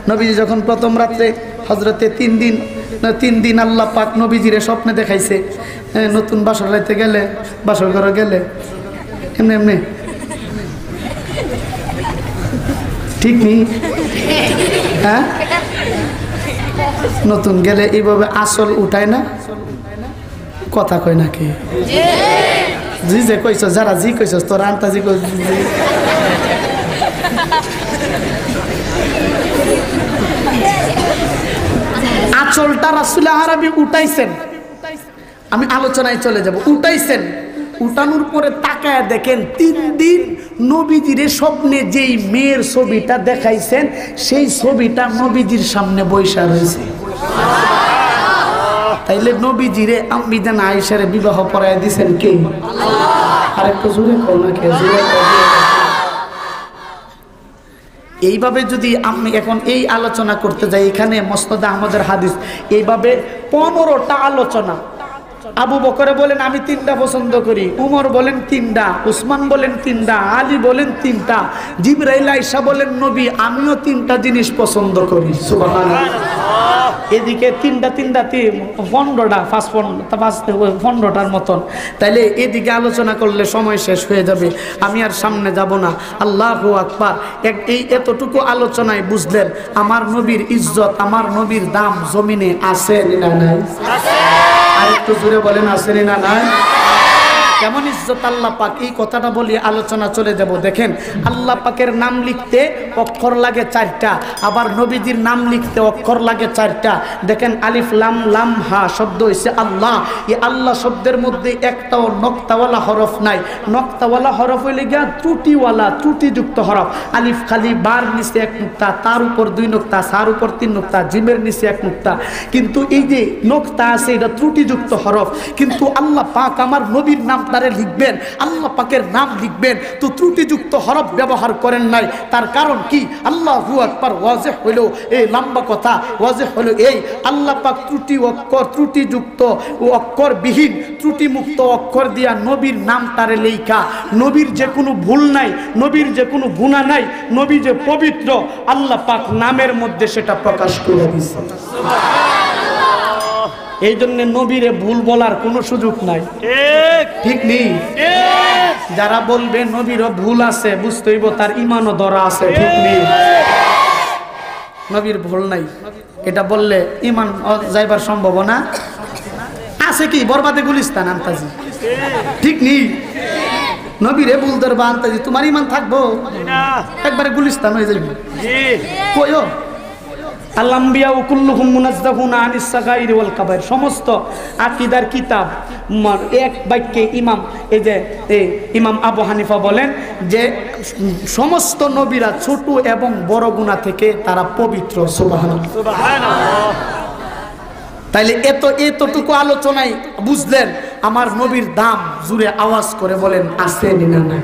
নবীজি যখন প্রথম রাত্রে হজরতে 3 দিন আল্লাহ পাক নবীজিরে স্বপ্নে দেখাইছে, নতুন বাসর রাইতে গেলে, বাসর ঘরে গেলে এমনি এমনি, ঠিক নেই? হ্যাঁ, নতুন গেলে এইভাবে আসল উঠায় না, কথা কয় নাকি? জি যে কইছ, যারা জি কইছ তোর আন্তাজি কই। আঁচলটা রাসূল আরবি উঠাইছেন, আমি আলোচনায় চলে যাব। উঠাইছেন, উঠানোর পরে তাকায় দেখেন 3 দিন নবীজির স্বপ্নে যেই মেয়ের ছবিটা দেখাইছেন, সেই ছবিটা নবীজির সামনে বৈশা রয়েছে। তাইলে নবীজিরে আম্মি জান আয়েশারে বিবাহ পড়ায় দিয়েছেন কে? আরেকটু জোরে কও না কে? এইভাবে যদি আমি এখন এই আলোচনা করতে যাই, এখানে মুসনাদ আহমদের হাদিস, এইভাবে 15টা আলোচনা। আবু বকর বলেন আমি 3টা পছন্দ করি, উমর বলেন 3টা, উসমান বলেন 3টা, আলী বলেন 3টা, জিবরাইল আয়েশা বলেন নবী আমিও 3টা জিনিস পছন্দ করি। সুবহানাল্লাহ। এদিকে 3টা 15টা, 15টার মতন। তাইলে এদিকে আলোচনা করলে সময় শেষ হয়ে যাবে, আমি আর সামনে যাব না। আল্লাহু আকবার। এই এতটুকু আলোচনায় বুঝলেন আমার নবীর ইজ্জত, আমার নবীর দাম জমিনে আছে না নাই? আর একটু জোরে বলেন আছে না নাই? কেমন ইজ্জত আল্লাহ পাক, এই কথাটা বলি আলোচনা চলে যাব। দেখেন আল্লাহ পাকের নাম লিখতে অক্ষর লাগে 4টা, আবার নবীজির নাম লিখতে অক্ষর লাগে 4টা। দেখেন আলিফ লাম লাম হা শব্দ হইছে আল্লাহ। এই আল্লাহ শব্দের মধ্যে একটাও নক্তাওয়ালা হরফ নাই। নক্তাওয়ালা হরফ হইলে গিয়া ত্রুটিওয়ালা, ত্রুটিযুক্ত হরফ। আলিফ খালি, বার নিচে 1 নুক্তা, তার উপর 2 নুক্তা, সার উপর 3 নুক্তা, জিমের নিচে 1 নুক্তা। কিন্তু এই যে নুক্তা আছে এটা ত্রুটিযুক্ত হরফ। কিন্তু আল্লাহ পাক আমার নবীর নাম তারে লিখবেন, আল্লাহ পাকের নাম লিখবেন, তো ত্রুটিযুক্ত হরফ ব্যবহার করেন নাই। তার কারণ কি? আল্লাহু আকবার ওয়াজিহ হলো এই লম্বা কথা। ওয়াজিহ হলো এই আল্লাহ পাক ত্রুটি অক্ষর, ত্রুটিযুক্ত ও অক্ষরবিহীন, ত্রুটিমুক্ত অক্ষর দিয়া নবীর নাম তারে লেখা। নবীর যে কোনো ভুল নাই, নবীর যে কোনো গুনাহ নাই, নবী যে পবিত্র, আল্লাহ পাক নামের মধ্যে সেটা প্রকাশ করে দিয়েছে। এই জন্য নবীরে ভুল বলার কোনো সুযোগ নাই। ঠিক নেই? যারা বলবে নবীরও ভুল আছে, বুঝতে হইব তার ইমানও ধরা আছে। ঠিক নেই? নবীর ভুল নাই এটা বললে ইমান যাইবার সম্ভাবনা আছে কি? বরবাদে গুলিস্তান আনতাজি। ঠিক নেই? নবীরে ভুল ধরবা আনতাজি, তোমার ইমান থাকবো? একবারে গুলিস্তান হয়ে যাবে। কইও আল-আম্বিয়া কুল্লুহুম মুনাজ্জাহুনা আনিস সাগাইর ওয়াল কাবাইর, সমস্ত আকীদার কিতাব এক বাক্যে ইমাম আবু হানিফা বলেন যে সমস্ত নবীরা ছোট এবং বড় গুনাহ থেকে তারা পবিত্র। সুবহানাল্লাহ, সুবহানাল্লাহ। তাইলে এতটুকু আলোচনায় বুঝলেন আমার নবীর দাম। জুড়ে আওয়াজ করে বলেন আছে না নাই?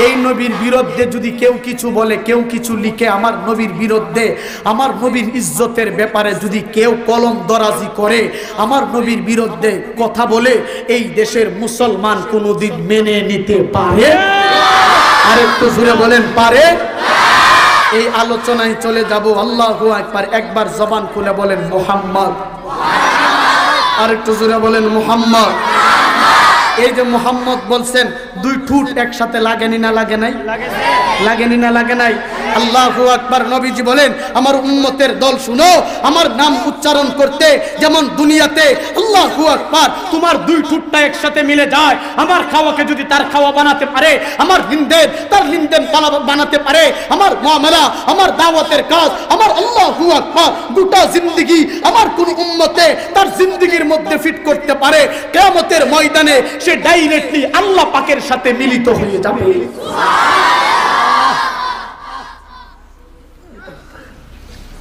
এই নবীর বিরুদ্ধে যদি কেউ কিছু বলে, কেউ কিছু লিখে আমার নবীর বিরুদ্ধে, আমার নবীর ইজ্জতের ব্যাপারে যদি কেউ কলম দরাজি করে, আমার নবীর বিরুদ্ধে কথা বলে, এই দেশের মুসলমান কোনোদিন মেনে নিতে পারে? আর একটু জোরে বলেন পারে? এই আলোচনায় চলে যাব। আল্লাহু আকবার। একবার জবান খুলে বলেন মুহাম্মদ। আর একটু জোরে বলেন মুহাম্মদ। এই যে মুহাম্মদ বলছেন, 2 ঠোঁট একসাথে লাগেনি না লাগে নাই? লাগেনি না লাগে নাই? আল্লাহু আকবার। নবীজি বলেন আমার উম্মতের দল শুনো, আমার নাম উচ্চারণ করতে যেমন দুনিয়াতে আল্লাহু আকবার তোমার 2 ঠোঁটটা একসাথে মিলে যায়, আমার খাওয়াকে যদি তার খাওয়া বানাতে পারে, আমার লিনদেন তার লিনদেন বানাতে পারে, আমার মুআমালা, আমার দাওয়াতের কাজ, আমার আল্লাহু আকবার গোটা জিন্দেগি আমার কোন উম্মতে তার জিন্দেগির মধ্যে ফিট করতে পারে, কিয়ামতের ময়দানে সে ডাইরেক্টলি আল্লাহ পাকের সাথে মিলিত হয়ে যাবে।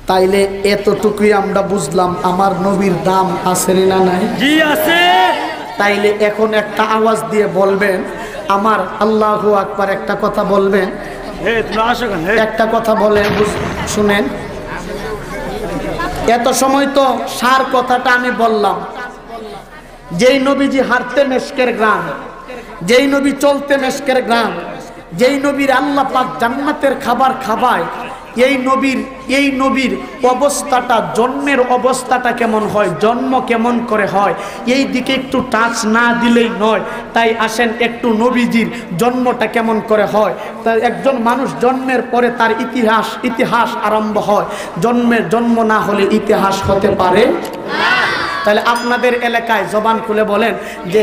তাইলে এতটুকুই আমরা বুঝলাম আমার নবীর দাম আছে না নাই? জি আছে। তাইলে এখন একটা আওয়াজ দিয়ে বলবেন আমার আল্লাহু আকবার, একটা কথা বলবেন। একটা কথা বলেন, শুনেন। এত সময় তো সার কথাটা আমি বললাম। যেই নবীজি হাঁটতে মেশকের গ্রাম, যেই নবী চলতে মেশকের গ্রাম, যেই নবীর আল্লাহ পাক জান্নাতের খাবার খাওয়ায়, এই নবীর অবস্থাটা, জন্মের অবস্থাটা কেমন হয়, জন্ম কেমন করে হয়, এই দিকে একটু টাচ না দিলেই নয়। তাই আসেন একটু নবীজির জন্মটা কেমন করে হয়। তাই একজন মানুষ জন্মের পরে তার ইতিহাস আরম্ভ হয়। জন্ম না হলে ইতিহাস হতে পারে না। তাহলে আপনাদের এলাকায় জবান খুলে বলেন যে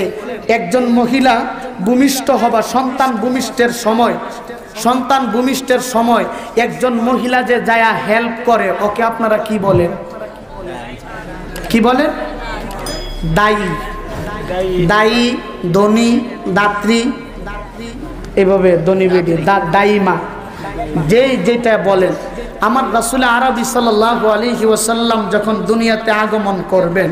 একজন মহিলা ভূমিষ্ঠ হবা, সন্তান ভূমিষ্ঠের সময় একজন মহিলা যে যায়া হেল্প করে, ওকে আপনারা কি বলেন? কি বলেন? দায়ী, দায়ী, দনি, দাত্রী, এভাবে দনি বেডি, দায়ীমা, যেটা বলেন। আমার রাসূল আরবি সাল্লাল্লাহু আলাইহি ওয়াসাল্লাম যখন দুনিয়াতে আগমন করবেন,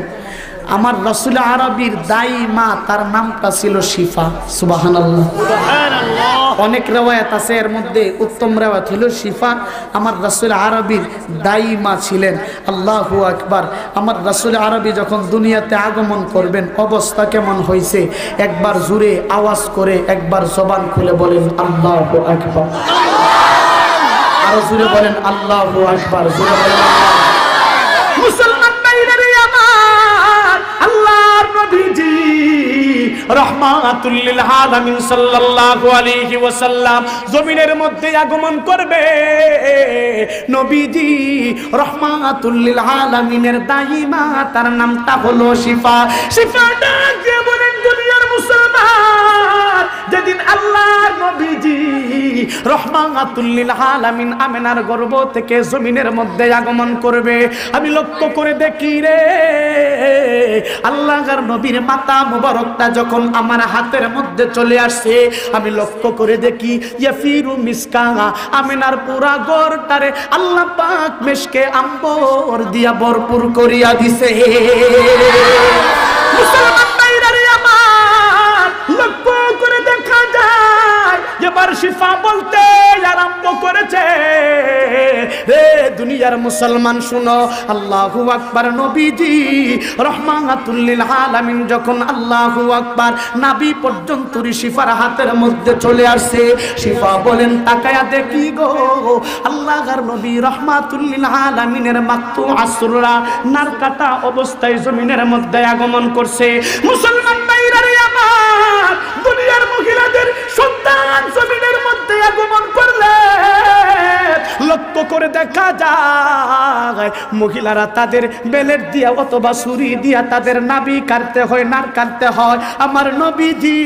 আমার রাসূল আরবির দায়ীমা তার নামটা ছিল শিফা। সুবহানাল্লাহ, সুবহানাল্লাহ। অনেক রিওয়ায়াত আছে, এর মধ্যে উত্তম রিওয়ায়াত হলো শিফা আমার রাসূল আরবির দায়ীমা ছিলেন। আল্লাহু আকবার। আমার রাসূল আরবি যখন দুনিয়াতে আগমন করবেন অবস্থা কেমন হয়েছে একবার জোরে আওয়াজ করে একবার জবান খুলে বলেন আল্লাহু আকবার। আরো জোরে বলেন আল্লাহু আকবার। জোরে বলেন মুসলমান ভাইরা আমার, আল্লাহর নবীজি রাহমাতুল লিল আলামিন সাল্লাল্লাহু আলাইহি ওয়াসাল্লাম জমিনের মধ্যে আগমন করবে। নবীজি রাহমাতুল লিল আলামিনের দায়ীমা, তার নামটা হলো শিফা। শিফাটা কে বলেন দুনিয়ার মুসলমান? আমার যেদিন আল্লাহর নবীজি রহমাতুল লিল আলামিন আমিনার গর্ভ থেকে জমিনের মধ্যে আগমন করবে, আমি লক্ষ্য করে দেখি রে আল্লাহর নবীর মাথা মুবারকটা যখন আমার হাতের মধ্যে চলে আসছে, আমি লক্ষ্য করে দেখি ইয়াফিরু মিসকা, আমিনার পুরা ঘরটারে আল্লাহ পাক মিশকে আম্বর দিয়া ভরপুর করিয়া দিছে। মুসলমান ভাইরা রে আমার, লক্ষ্য করে দেখা যায় এবার শিফা বলতে আরম্ভ করেছে। রে দুনিয়ার মুসলমান শুনো, আল্লাহু আকবার। নবীজি রহমাতুল লিল আলামিন যখন আল্লাহু আকবার নাবি পর্যন্ত শিফার হাতের মধ্যে চলে আসছে, শিফা বলেন তাকায়া দেখি গো আল্লাহর নবী রহমাতুল লিল আলামিনের মাকতু আসররা নার কাটা অবস্থায় জমিনের মধ্যে আগমন করছে। মুসলমান ভাইরা রে আমার, দুনিয়ার মহিলাদের সন্তান জমিনের মধ্যে আগমন করলে লক্ষ্য করে দেখা যায় মহিলারা তাদের বেলের দিয়া অথবা ছুরি দিয়া তাদের নাভি কাটতে হয়, নার কাটতে হয়। আমার নবীজি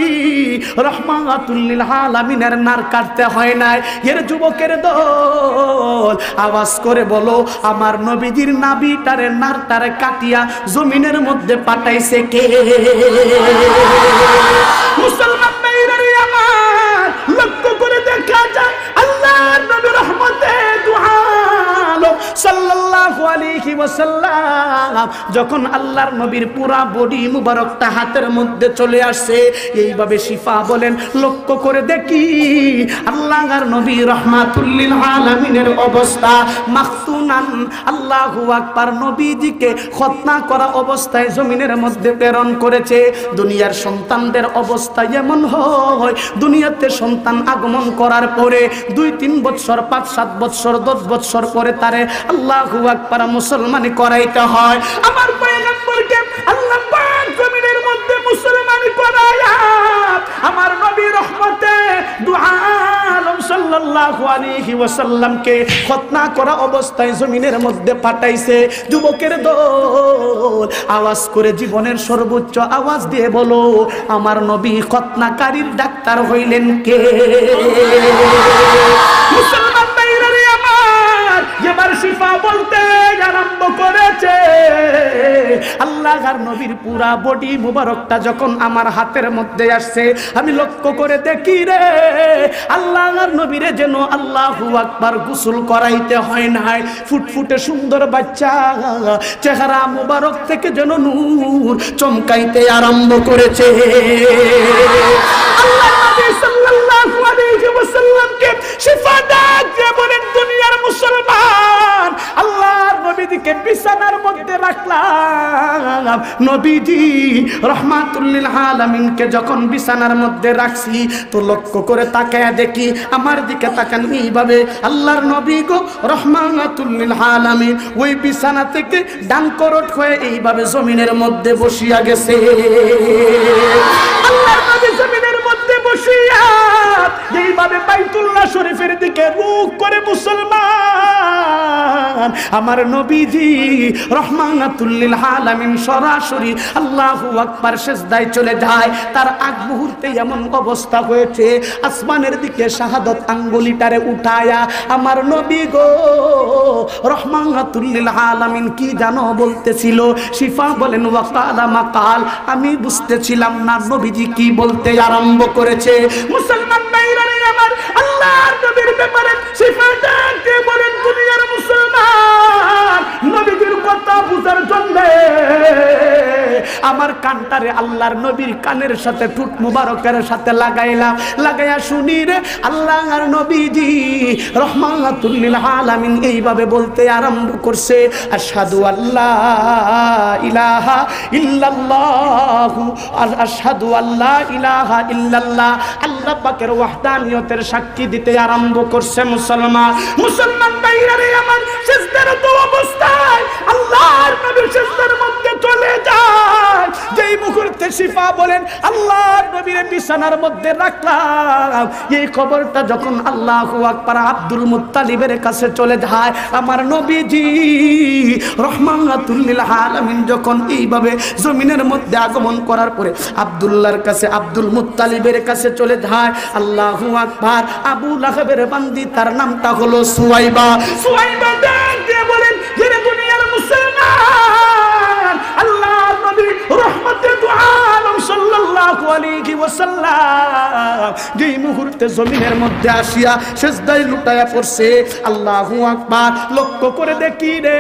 রহমাতুল লিল আলামিনের নার কাটতে হয় নাই। এর যুবকের দল আওয়াজ করে বলো, আমার নবীজির নাভিটারে নারটারে কাটিয়া জমিনের মধ্যে পাঠাইছে কে? মুসলমান ভাইরা রে আমার, লক্ষ্য করে দেখা যায় আল্লাহর নবী রহমতে দুআলো সাল্লাল্লাহু আলাইহি ওয়াসাল্লাম যখন আল্লাহর নবীর পুরা বডি মুবারকটা হাতের মধ্যে চলে আসছে, এইভাবে শিফা বলেন লক্ষ্য করে দেখি আল্লাহর নবী রহমাতুল লিল আলামিনের অবস্থা মাখতুনান। আল্লাহু আকবার, নবীজিকে খতনা করা অবস্থায় জমিনের মধ্যে প্রেরণ করেছে। দুনিয়ার সন্তানদের অবস্থা এমন হয়, দুনিয়াতে সন্তান আগমন করার পরে 2-3 বছর 5-7 বছর 10 বছর পরে তারে আল্লাহু আকবার মুসলমানি করাইতে হয়। আমার পয়গম্বরকে আল্লাহ পাক জমিনের মধ্যে মুসলমানি করায়া আমার নবী রহমতে দুআলম সাল্লাল্লাহু আলাইহি ওয়াসাল্লামকে খতনা করা অবস্থায় জমিনের মধ্যে পাঠাইছে। যুবকের দল আওয়াজ করে জীবনের সর্বোচ্চ আওয়াজ দিয়ে বলো, আমার নবী খতনাকারীর ডাক্তার হইলেন কে? মুসলমান ভাইরা রে আমার, এবার শিফা বলতে আরম্ভ করেছে। আল্লাহর নবীর পুরা বডি মুবারকটা যখন আমার হাতের মধ্যে আসছে, আমি লক্ষ্য করে দেখি রে আল্লাহর নবীরে যেন আল্লাহু আকবার গোসল করাইতে হয় নাই। ফুটফুটে সুন্দর বাচ্চা চেহারা মুবারক থেকে যেন নূর চমকাইতে আরম্ভ করেছে। আল্লাহ নবী সাল্লাল্লাহু আলাইহি ওয়াসাল্লামকে শিফা ডাক দিয়ে বলেন, দুনিয়ার মুসলমান, আল্লাহর নবীজিকে বিছানার মধ্যে রাখলাম। নবীজি রহমাতুল লিল আলামিনকে যখন বিছানার মধ্যে রাখছি, তো লক্ষ্য করে তাকায়া দেখি আমার দিকে তাকান এইভাবে আল্লাহর নবী গো রহমাতুল লিল আলামিন ওই বিছানা থেকে ডান করট হয়ে এইভাবে জমিনের মধ্যে বসিয়া গেছে। আল্লাহর নবী জমিনের মধ্যে বসিয়া এইভাবে বাইতুল্লাহ শরীফের দিকে রুখ করে মুসলমান আমার নবীজি রহমাতুল লিল আলামিন সরাসরি আল্লাহু আকবার সিজদায় চলে যায়। তার আগ মুহূর্তে এমন অবস্থা হয়েছে, আসমানের দিকে শাহাদত আঙ্গুলিটারে উঠায়া আমার নবী গো রহমাতুল লিল আলামিন কি জানো বলতেছিল? শিফা বলেন ওয়াকালা মাকাল, আমি বুঝতেছিলাম না নবীজি কি বলতে আরম্ভ করেছে। মুসলমান ভাইরা রে আমার, আল্লাহর নবীর ব্যাপারে শিফা ডাকতে বলেন, দুনিয়ার মুসলমান, নবীজির কথা বুঝার জন্য আমার কানটারে আল্লাহর নবীর কানের সাথে ঠোঁট মুবারকের সাথে লাগাইলাম। লাগাইয়া শুনি রে আল্লাহর নবীজি রহমাতুল লিল আলামিন এইভাবে বলতে আরম্ভ করছে, আশহাদু আল্লা ইলাহা ইল্লাল্লাহ, আশহাদু আল্লা ইলাহা ইল্লাল্লাহ। আল্লাহ পাকের ওয়াহদানিয়তের সাক্ষী দিতে আরম্ভ করছে মুসলমান। মুসলমান ভাইরা রে আমার, সিজদারত অবস্থায় আল্লাহর নবী সিজদার মধ্যে চলে যায়, যেই মুহূর্তে শিফা বলেন আল্লাহর নবীর বিছানার মধ্যে রাখলাম, এই খবরটা যখন আল্লাহু আকবার আব্দুল মুত্তালিবের কাছে চলে যায়, আমার নবীজি রহমাতুল লিল আলামিন যখন এইভাবে জমিনের মধ্যে আগমন করার পরে আব্দুল্লাহর কাছে, আব্দুল মুত্তালিবের কাছে চলে যায়, আল্লাহু আকবার, আবু লাহাবের বান্দি তার নামটা হলো সুয়াইবা। সুয়াইবা ডাক দিয়ে বলেন, যে দুনিয়ার মুসলমান, আল্লাহর নবী রহমতুল আলম সাল্লাল্লাহু আলাইহি ওয়াসাল্লাম যেই মুহূর্তে জমিনের মধ্যে আসিয়া সিজদায় লুটায়া পড়ছে, আল্লাহু আকবার, লক্ষ্য করে দেখি রে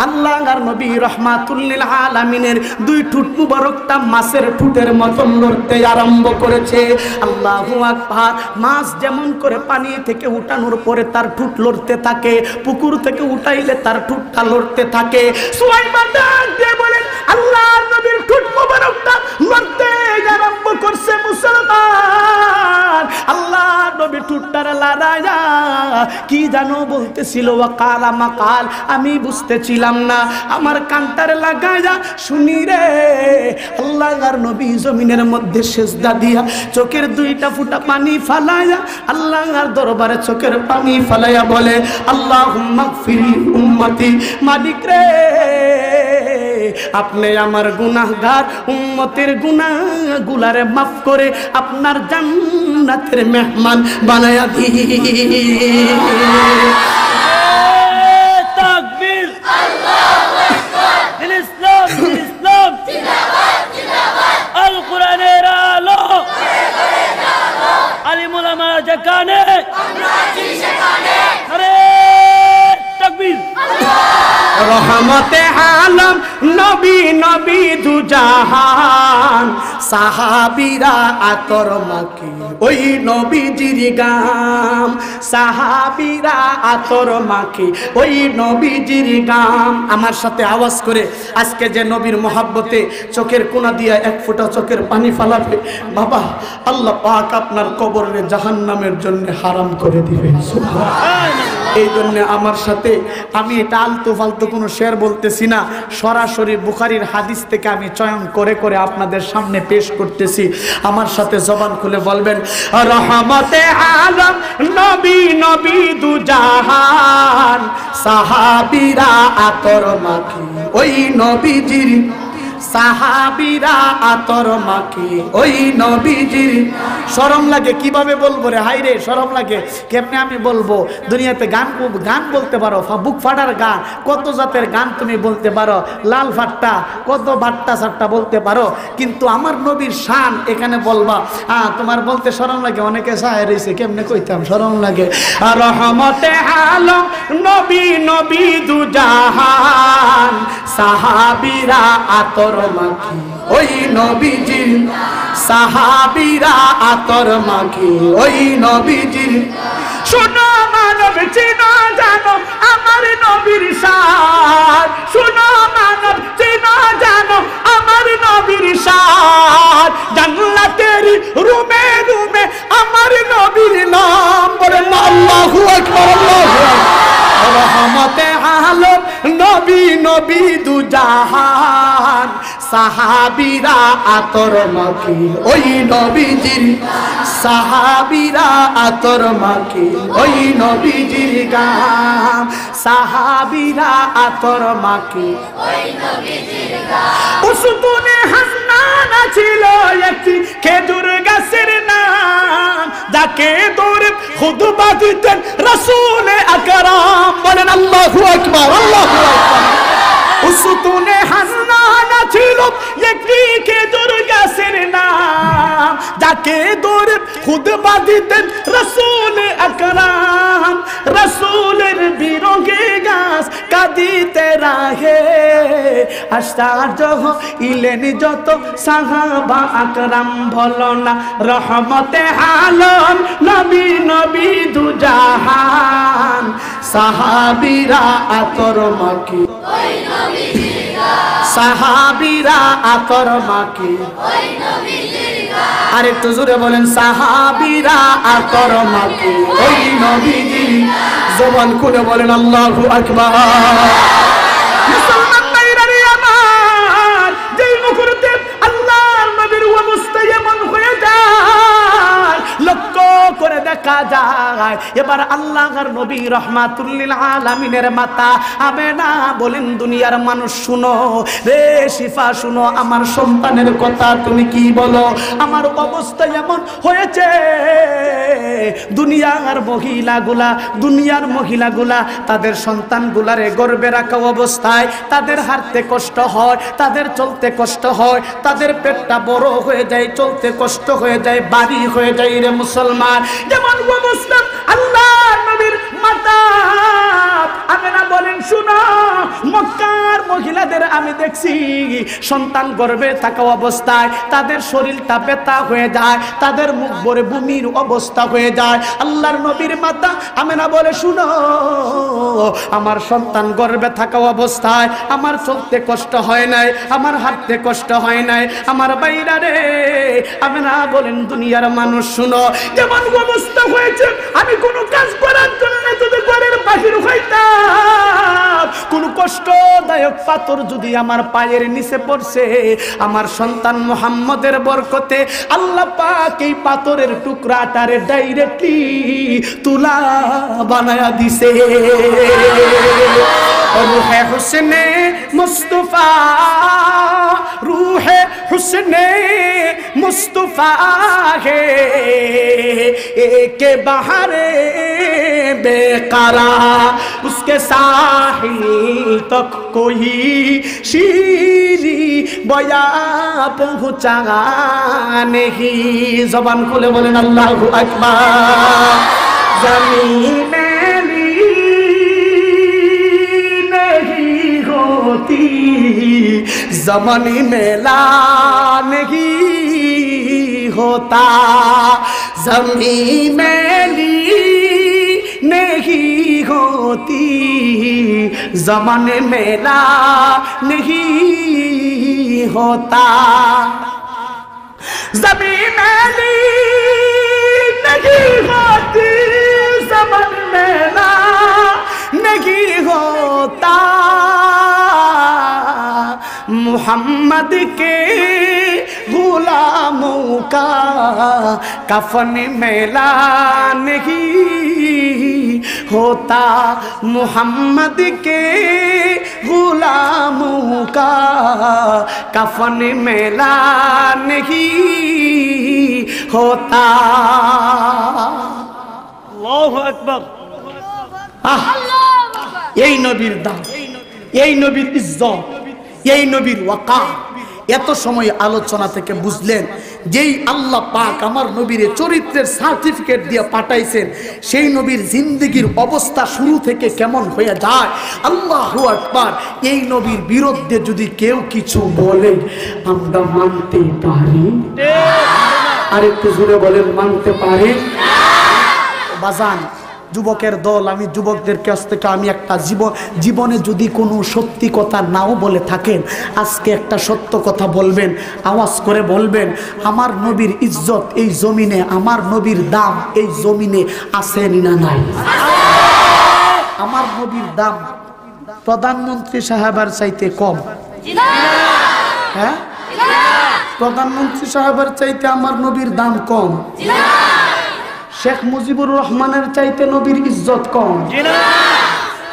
আল্লাহর নবী রাহমাতুল লিল আলামিনের দুই ঠোঁট মুবারকটা মাছের ঠোঁটের মতন লড়তে আরম্ভ করেছে। আল্লাহু আকবার। মাছ যেমন করে পানি থেকে উঠানোর পরে তার ঠোঁট লড়তে থাকে, পুকুর থেকে উঠাইলে তার ঠোঁটটা লড়তে থাকে। সুয়াইবা ডাক দিয়ে বলেন, আল্লাহর নবীর ঠোঁট মুবারকটা লড়তে আরম্ভ করছে মুসলমান। আল্লাহর নবী ঠোঁটটারে লাড়ায়া কি জানো বলতেছিল, ওয়াকালা মাকাল, আমি বুঝতেছিলাম না, আমার কানটারে লাগায়া শুনি রে। আল্লাহর নবী জমিনের মধ্যে সিজদা দিয়া চোখের দুইটা ফুটা পানি ফালায়া আল্লাহর দরবারে চোখের পানি ফালায়া বলে, আল্লাহুম্মা গফির উম্মতি, মালিক রে আপনি আমার গুনাহগার উম্মতের গুনাহগুলারে মাফ করে আপনার জান্নাতের মেহমান বানায়া দিন। তাকবীর, আল্লাহু আকবার, ইসলাম ইসলাম জিন্দাবাদ জিন্দাবাদ, আল কোরআনের আলো করে আলো, আলিম উলামা যেখানে আমরা আছি সেখানে, আরে তাকবীর, রহমতে আলম নবী নবী দুজাহান, সাহাবীরা আতর মাখি ওই নবীজির গাম, সাহাবীরা আতর মাখি ওই নবীজির গাম। আমার সাথে আওয়াজ করে আজকে যে নবীর মহাব্বতে চোখের কোনা দিয়া এক ফোঁটা চোখের পানি ফালাবে, বাবা আল্লাহ পাক আপনার কবরে জাহান্নামের জন্য হারাম করে দিবেন। এই জন্য আমার সাথে আমি এটা আলতু ফালতু কোনো শের বলতেছি না, সরাসরি বুখারীর হাদিস থেকে আমি চয়ন করে করে আপনাদের সামনে পেশ করতেছি। আমার সাথে জবান খুলে বলবেন, রহমতে আলম নবী নবী দুজাহান, সাহাবীরা আতর মাখি ওই নবীজির, সাহাবীরা আতর মাখি ওই নবীজির। শরম লাগে কিভাবে বলবো রে, হাই রে শরম লাগে কেমনে আমি বলবো। দুনিয়াতে গান বলতে পারো, বুক ফাটার গান, কত জাতের গান তুমি বলতে পারো, লাল ফাট্টা কত বাট্টা সাট্টা বলতে পারো, কিন্তু আমার নবীর শান এখানে বলবা তোমার বলতে শরম লাগে। অনেকে সাহেব রয়েছে কেমনে কইতাম, শরম লাগে। রহমতে আলম নবী নবী দুজাহান, সাহাবীরা আতর মাখি ওই নবীজির, সাহাবীরা আতর মাখি ওই নবীজির। শোনো মানব চিনো জানো আমার নবীর শান, শোনো মানব চিনো জানো আমার নবীর শান, জান্নাতের রুমে রুমে আমার নবীর নাম বলেন আল্লাহু আকবার, আল্লাহু আকবার। রহমতে আলম নবী নবী দুজাহান, সাহাবীরা আতর মাখি ওই নবীজির, সাহাবীরা আতর মাখি ওই নবীজির গাম, সাহাবীরা আতর মাখি ওই নবীজির গাম। উসতুনে হাসনানা ছিল একটি খেজুর গাছের নাম, যাকে দৌড়ে খুতবা দিতেন রাসূল আকরাম বলেন আল্লাহু আকবার, আল্লাহু আকবার। উসতুনে হাসনানা ছিল একটি খেজুর গাছের নাম, যাকে দৌড়ে খুতবা দিতেন রাসূল আকরাম, রাসূলের বিরহে গাছ কাঁদিতে রাহে, আশ্চর্য হইলেন যত সাহাবা আকরাম বলো না। রহমতে আলম নবী নবী দুজাহান, সাহাবীরা আতর মাখি ওই নবীজির গাম, সাহাবীরা আতর মাখি ওই নবীজির গাম। আরেকটু জোরে বলেন, সাহাবীরা আতর মাখি ওই নবীজির গাম। জবান খুলে বলেন আল্লাহু আকবার। মুসলমান ভাইরা দেখা যায়। এবার আল্লাহর নবী রাহমাতুল লিল আলামিনের মাতা আমেনা বলেন, দুনিয়ার মানুষ শুনো রে শিফা, শুনো আমার সন্তানের কথা, তুমি কি বলো? আমার অবস্থা এমন হয়েছে, দুনিয়ার মহিলাগুলা তাদের সন্তানগুলারে গর্ভে রাখা অবস্থায় তাদের হাঁটতে কষ্ট হয়, তাদের চলতে কষ্ট হয়, তাদের পেটটা বড় হয়ে যায়, চলতে কষ্ট হয়ে যায়, বাড়ি হয়ে যায় রে মুসলমান। যেমন অবস্থা আল্লাহ নবীর মাতা আমেনা বলেন, শুনো মক্কার মহিলাদের আমি দেখছি সন্তান গর্ভে থাকা অবস্থায় তাদের শরীরটা ব্যথা হয়ে যায়, তাদের মুখ ভরে বমির অবস্থা হয়ে যায়। আল্লাহর নবীর মাতা আমেনা বলে, শুনো আমার সন্তান গর্ভে থাকা অবস্থায় আমার চলতে কষ্ট হয় নাই, আমার হাঁটতে কষ্ট হয় নাই, আমার বাইরা রে। আমেনা বলেন, দুনিয়ার মানুষ শুনো, যেমন অবস্থা হয়েছে আমি কোনো কাজ করার জন্য যদি ঘরের বাহির হইতাম, কোন কষ্টদায়ক পাথর যদি আমার পায়ের নিচে পড়ছে, আমার সন্তান মুহাম্মদের বরকতে আল্লাহ পাক এই পাথরের টুকরাটারে ডাইরেক্টলি তুলা বানায়া দিছে। রূহে হুসনে মুস্তাফা, रूहे हुस्ने मुस्तफा है, एक बहारे बेकरार उसके साहिल तक कोई शीरी बया पहुँचा नहीं। जबान खोले बोलें अल्लाहु अकबर। ज़मीन ज़मानी मेला नहीं होता, ज़मीन मेली नहीं होती, ज़माने मेला नहीं होता, ज़मीन मेली नहीं होती, ज़मान मेला नहीं होता। मुहम्मद के गुलामों का कफन मेला नहीं होता, मुहम्मद के गुलामों का कफन मेला नहीं होता। আল্লাহু আকবার। এই নবীর দাম, এই নবীর ইজ্জত, এই নবীর ওয়াকার। এত সময় আলোচনা থেকে বুঝলেন যেই আল্লাহ পাক আমার নবীর চরিত্রের সার্টিফিকেট দিয়ে পাঠাইছেন, সেই নবীর জিন্দেগির অবস্থা শুরু থেকে কেমন হয়ে যায়। আল্লাহু আকবার। এই নবীর বিরুদ্ধে যদি কেউ কিছু বলে আমরা মানতে পারি? আরেকটু জোরে বলেন, মানতে পারি? বাজান যুবকের দল, আমি যুবকদের কাছ থেকে আমি একটা জীবনে যদি কোনো সত্যি কথা নাও বলে থাকেন, আজকে একটা সত্য কথা বলবেন, আওয়াজ করে বলবেন, আমার নবীর ইজ্জত এই জমিনে, আমার নবীর দাম এই জমিনে আছে না নাই? আমার নবীর দাম প্রধানমন্ত্রী সাহেবের চাইতে কম? হ্যাঁ, প্রধানমন্ত্রী সাহেবের চাইতে আমার নবীর দাম কম? শেখ মুজিবুর রহমানের চাইতে নবীর ইজ্জত কম?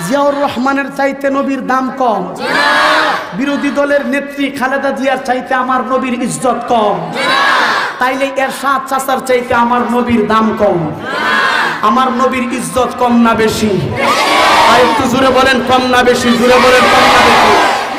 জিয়াউর রহমানের চাইতে নবীর দাম কম? বিরোধী দলের নেত্রী খালেদা জিয়ার চাইতে আমার নবীর ইজ্জত কম? তাইলে এরশাদ চাচার চাইতে আমার নবীর দাম কম? আমার নবীর ইজ্জত কম না বেশি? আর একটু জোরে বলেন, কম না বেশি? জোরে বলেন, কম না বেশি?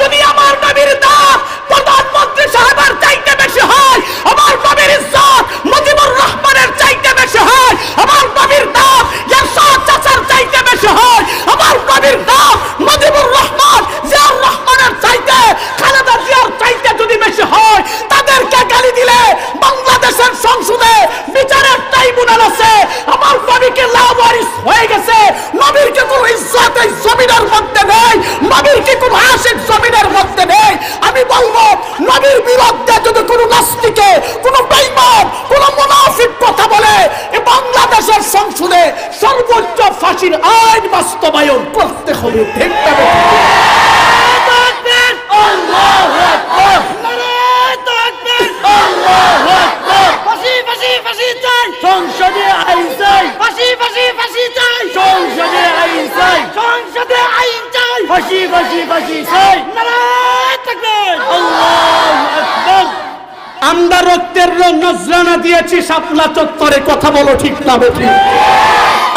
যদি আমার নবীর দাম প্রধানমন্ত্রী সাহেবের চাইতে বেশি হয়, আমার নবীর ইজ্জত মুজিবুর রহমানের চাইতে বেশি হয়, আমার নবীর দাম এরশাদ চাচার চাইতে বেশি হয়, আমার নবীর দাম মুজিবুর রহমান জিয়াউর রহমানের চাইতে খালেদা জিয়ার চাইতে যদি বেশি হয়, তাদেরকে গালি দিলে বাংলাদেশের সংসদে বিচারের ট্রাইব্যুনাল আছে, আমার নবীকে লাওয়ারিস হয়ে গেছে, নবীর কি কোনো ইজ্জত এই জমিনের মধ্যে নেই, নবীর কি কোনো আশিক জমিনের মধ্যে নেই? আমি বলবো, নবীর বিরুদ্ধে যদি কোনো নাস্তিকে, কোনো বেঈমান, কোনো মুনাফিক কথা বলে, এই বাংলাদেশের সংসদে সর্বোচ্চ ফাঁসির আইন বাস্তবায়ন করতে হবে। ঠিক না? আল্লাহু আকবার। নারে তাকবীর। আল্লাহু আকবার। ফাঁসি ফাঁসি ফাঁসি চাই, সংসদে আইন চাই ফাঁসি ফাঁসি ফাঁসি চাই সংসদে আইন চাই সংসদে আইন চাই ফাঁসি ফাঁসি ফাঁসি চাই নারায়ে তাকবীর আল্লাহু আকবার আমরা রক্তের নজরানা দিয়েছি শাপলা চত্বরে কথা বলো ঠিক না বেঠিক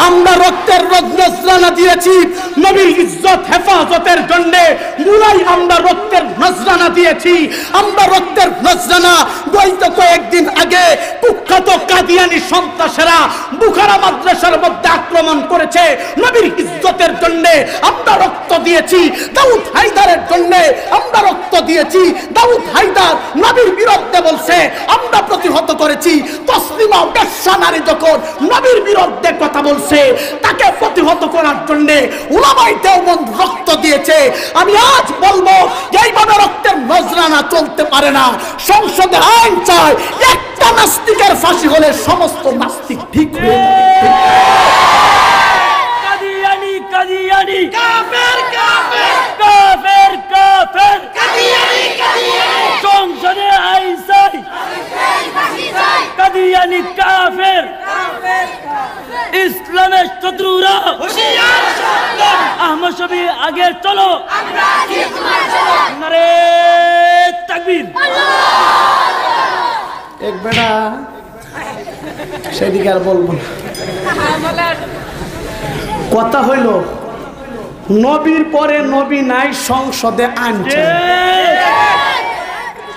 আমরা রক্তের নজরানা দিয়েছি নবীর ইজ্জত হেফাজতের জন্য মুলাই আমরা রক্তের নজরানা দিয়েছি আমরা রক্তের নজরানা গত কয়েকদিন আগে কুখ্যাত কাদিয়ানি সন্ত্রাসীরা বুখারা মাদ্রাসার মধ্যে আক্রমণ করেছে নবীর ইজ্জতের জন্য আমরা রক্ত দিয়েছি দাউদ হায়দারের জন্য আমরা রক্ত দিয়েছি দাউদ হায়দার নবীর বিরুদ্ধে বলছে আমরা প্রতিহত করেছি তসলিমা বেশ্যা নারী যখন নবীর বিরুদ্ধে কথা বলছে তাকে প্রতিহত করার জন্য উলামায়ে দেওবন্দ রক্ত দিয়েছে আমি আজ বলবো এইভাবে রক্তের নজরানা চলতে পারে না সংসদে আইন চাই একটা নাস্তিকের ফাঁসি হলে সমস্ত নাস্তিক ঠিক হয়ে যাবে কাদিয়ানি কাদিয়ানি কাফের কাফের কাফের কাফের কাদিয়ানি কাদিয়ানি সংসদে আইন চাই ফাঁসি চাই কাদিয়ানি কাফের কাফের ইসলামের শত্রুরা হুঁশিয়ার সাবধান আহমদ শফি আগে চলো আমরা আছি তোমার চলো নারায়ে তাকবীর এক বেটা সেদিকে আর বলবো না কথা হইল নবীর পরে নবী নাই সংসদে আইন চাই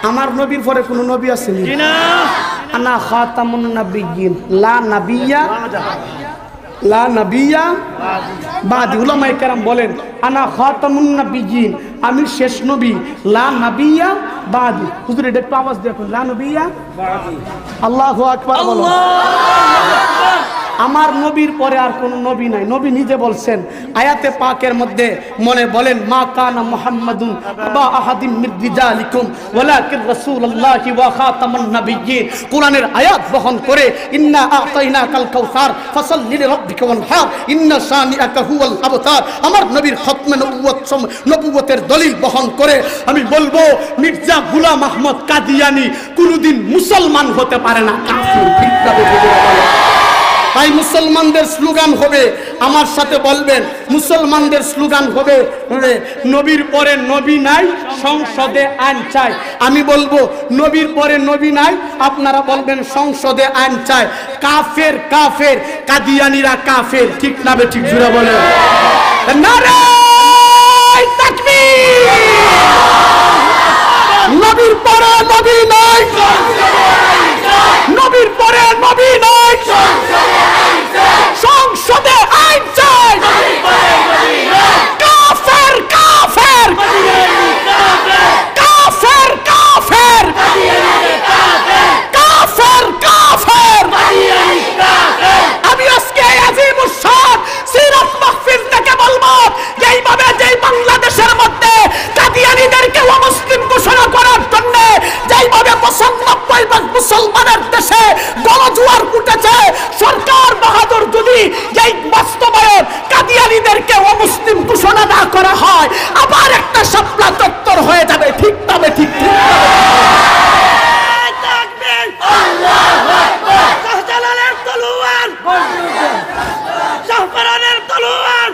আমার নবীর পরে কোন নবী আসেনি না আনা খাতামুন নাবিয়্যিন লা নাবিয়্যা বাদি উলামায়ে কেরাম বলেন আনা খাতামুন নাবিয়্যিন আমি শেষ নবী লা নাবিয়্যা বাদি হুজুর এটা একটু আওয়াজ দেখুন লা নাবিয়্যা বাদি আল্লাহু আকবার বলো আমার নবীর পরে আর কোন নবী নাই নবী নিজে বলছেন আয়াতে পাকের মধ্যে মনে বলেন মা কানা মুহাম্মাদুন আবা আহাদিম মির রিজালিকুম ওয়ালাকিন রাসূলুল্লাহি ওয়া খাতামুন নাবিয়্যিন কোরআনের আয়াত বহন করে ইন্না আতাইনাকাল কাউসার ফাসাল্লি লিরাব্বিকা ওয়ানহার ইন্না শানিআকা হুয়াল আবতার আমার নবীর খতমে নবুয়তের দলিল বহন করে আমি বলবো মির্জা গোলাম আহমদ কাদিয়ানি কোনদিন মুসলমান হতে পারে না কাফির ঠিক না তাই মুসলমানদের স্লোগান হবে আমার সাথে বলবেন মুসলমানদের স্লোগান হবে নবীর পরে নবী নাই সংসদে আইন চাই আমি বলবো নবীর পরে নবী নাই আপনারা বলবেন সংসদে আইন চাই কাফের কাফের কাদিয়ানিরা কাফের ঠিক না বে ঠিক জোরে বলেন নারায়ে তাকবীর নবীর পরে নবী নাই নবীর পরে নবী নাই সংসদে আইন চাই কাফের কাফের কাফের কাফের কাফের কাফের আমি আজকে আজিমুস শান সিরাত মাহফিল থেকে বলবো এইভাবে যেই বাংলাদেশের মধ্যে কাদিয়ানীদেরকে অমুসলিম ঘোষণা করার জন্য যেইভাবে 95% মুসলমানের দেশে গণজোয়ার উঠেছে সরকার বাহাদুর যদি এই বাস্তবায়ন কাদিয়ানীদেরকে অমুসলিম ঘোষণা না করা হয় আবার একটা শাপলা চত্বর হয়ে যাবে ঠিক তবে ঠিক ঠিক তাকবীর আল্লাহু আকবার শাহজালালের তলোয়ার শাহপরানের তলোয়ার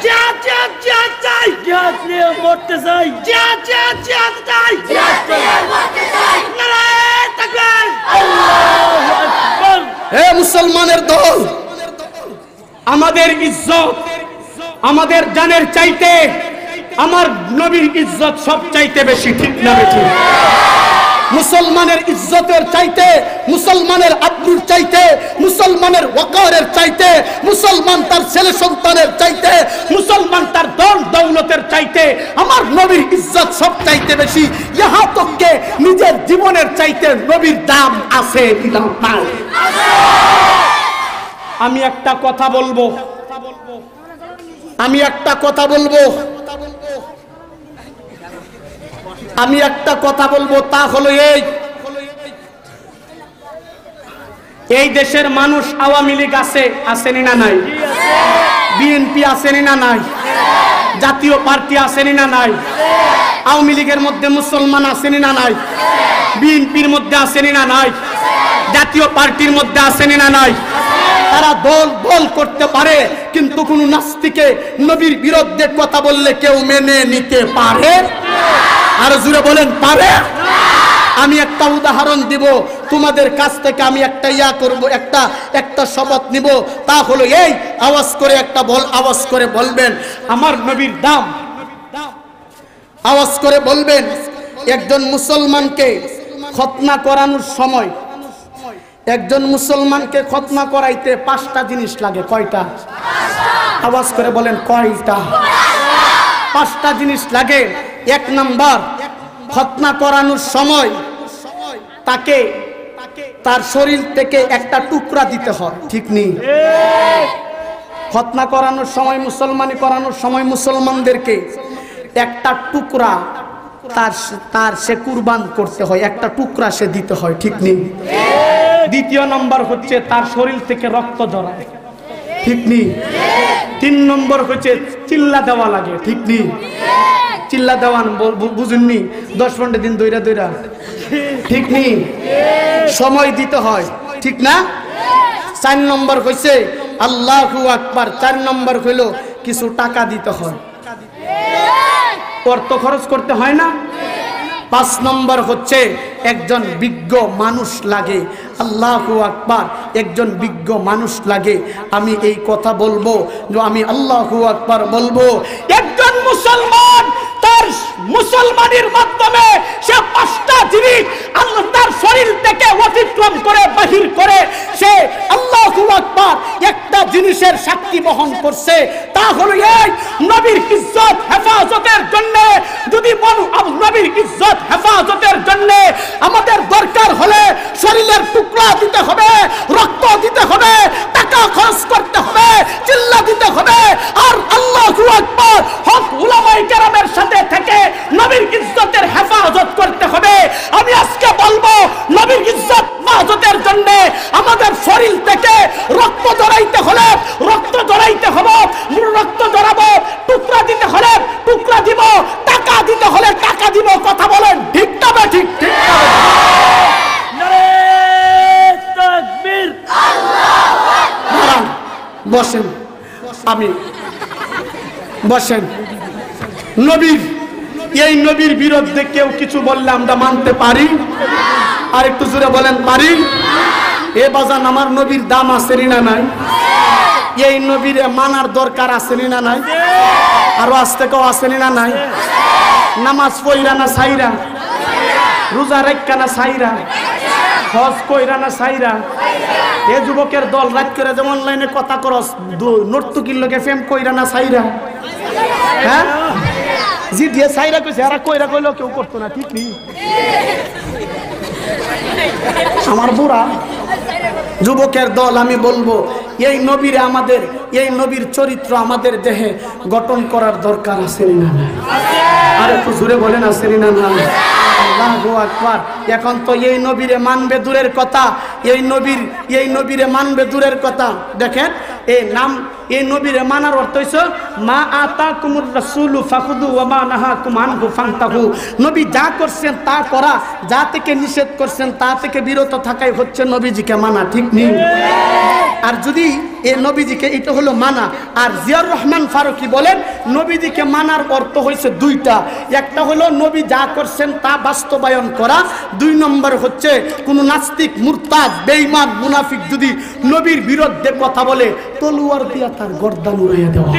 জিহাদ জিহাদ জিহাদ চাই জিহাদ নিয়ে মরতে চাই জিহাদ জিহাদ জিহাদ চাই জিহাদ নিয়ে মরতে চাই নারায়ে তাকবীর আল্লাহু আকবার হে মুসলমানের দল আমাদের ইজ্জত আমাদের জানের চাইতে আমার নবীর ইজ্জত সব চাইতে বেশি ঠিক না বেশি মুসলমানের ইজ্জতের চাইতে মুসলমানের আব্রুর চাইতে মুসলমানের ওয়াকারের চাইতে মুসলমান তার ছেলে সন্তানের চাইতে মুসলমান তার দল দৌলতের চাইতে আমার নবীর ইজ্জত সব চাইতে বেশি ইহা তককে নিজের জীবনের চাইতে নবীর দাম আছে না নাই আমি একটা কথা বলবো আমি একটা কথা বলবো আমি একটা কথা বলবো তা হলো এই দেশের মানুষ আওয়ামী লীগ আছে আসেনি না নাই বিএনপি আসেনি না নাই জাতীয় পার্টি আসেনি না নাই আওয়ামী লীগের মধ্যে মুসলমান আসেনি না নাই বিএনপির মধ্যে আসেনি না নাই জাতীয় পার্টির মধ্যে আসেনি না নাই? তারা দল বল করতে পারে, কিন্তু কোন নাস্তিকে নবীর বিরুদ্ধে কথা বললে কেউ মেনে নিতে পারে? আর জুড়ে বলেন পারে? আমি একটা উদাহরণ দিব, তোমাদের কাছ থেকে আমি একটা করব, একটা শপথ নিব, তা হলো এই, আওয়াজ করে আওয়াজ করে বলবেন আমার নবীর দাম। আওয়াজ করে বলবেন একজন মুসলমানকে খতনা করানোর সময়, একজন মুসলমানকে খতনা করাইতে 5টা জিনিস লাগে। কয়টা? আওয়াজ করে বলেন কয়টা? 5টা জিনিস লাগে। 1 নাম্বার, খতনা করানোর সময় তাকে তার শরীর থেকে একটা টুকরা দিতে হয়। ঠিক নেই? খতনা করানোর সময়, মুসলমানি করানোর সময় মুসলমানদেরকে একটা টুকরা তার সে কুরবান করতে হয়, একটা টুকরা সে দিতে হয়। ঠিক নেই? 2 নম্বর হচ্ছে তার শরীর থেকে রক্ত ঝরায়। ঠিক নেই? 3 নম্বর হচ্ছে চিল্লা দেওয়া লাগে। ঠিক নেই? চিল্লা দেওয়ান বুঝুননি? 10-15 দিন দইরা দইরা। ঠিক নেই? সময় দিতে হয়। ঠিক না? 4 নম্বর হচ্ছে আল্লাহু আকবার। 4 নম্বর হইল কিছু টাকা দিতে হয়, অর্থ খরচ করতে হয় না? 5 নম্বর হচ্ছে একজন বিজ্ঞ মানুষ লাগে। আল্লাহু আকবার, একজন বিজ্ঞ মানুষ লাগে। আমি এই কথা বলবো, আমি আল্লাহু আকবার বলবো, একজন মুসলমান তার মুসলমানের মাধ্যমে সে 5টা জিনিস আল্লাহ তার শরীর থেকে অতিক্রম করে বাহির করে সে আল্লাহু আকবার একটা জিনিসের সাক্ষী বহন করছে, তা হলো এই নবীর ইজ্জত হেফাজতের জন্য। যদি নবীর ইজ্জত হেফাজতের জন্য আমাদের দরকার হলে শরীরের টুকরা দিতে হবে, রক্ত দিতে হবে, টাকা খরচ করতে হবে, চিল্লা দিতে হবে, আর আল্লাহু আকবার হক উলামায়ে কেরামের সাথে থেকে নবীর ইজ্জতের হেফাজত করতে হবে। আমি আজকে বলবো নবীর ইজ্জত হেফাজতের জন্য আমাদের শরীর থেকে রক্ত জড়াইতে হলে রক্ত জড়াইতে হবে, রক্ত জড়াবো, টুকরা দিতে হলে টুকরা দিব, টাকা দিতে হলে টাকা দিব। কথা বলেন ঠিক না? ঠিক ঠিক বসেন, আমি বসেন। এই নবীর বিরুদ্ধে কেউ কিছু বললে আমরা মানতে পারি? আর একটু জোরে বলেন পারি? এ বাজান, আমার নবীর দাম আছে না নাই? এই নবীরে মানার দরকার আছে না নাই? আরো আসতে কেউ আছে না নাই? নামাজ পড়িরা না সাইরা, রোজা রাখা না সাইরা, হজ কইরা না সাইরা? এ যুবকের দল রাত করে যেমন অনলাইনে কথা করস, নর্তকীর লোকে ফেম কইরা না সাইরা? হ্যাঁ, জি দিয়ে সাইরা কইছে, আর কইরা কইলো কেউ করতো না। ঠিক নেই? আমার বুড়া যুবকের দল, আমি বলবো এই নবীর আমাদের, এই নবীর চরিত্র আমাদের দেহে গঠন করার দরকার আছে না? আর একটু জোরে বলেন আছে না? আল্লাহু আকবার। এখন তো এই নবীরে মানবে দূরের কথা, এই নবীরে মানবে দূরের কথা। দেখেন এই নবীরে মানার অর্থ হইছে মা আতাকুমুর রাসূলু ফাখুযু ওয়া মা নাহাকুম আনহু ফান্তাহু। নবী যা করছেন তা করা, যা থেকে নিষেধ করছেন তা থেকে বিরত থাকাই হচ্ছে নবীজিকে মানা। ঠিক নেই? আর যদি এই নবীজিকে, এটা হলো মানা। আর জিয়াউর রহমান ফারুকী বলেন নবীজিকে মানার অর্থ হয়েছে 2টা। একটা হলো নবী যা করছেন তা বাস্তবায়ন করা, 2 নম্বর হচ্ছে কোন নাস্তিক, মুরতাদ, বেঈমান, মুনাফিক যদি নবীর বিরুদ্ধে কথা বলে তলোয়ার দিয়া তার গর্দান উড়াইয়া দেওয়া।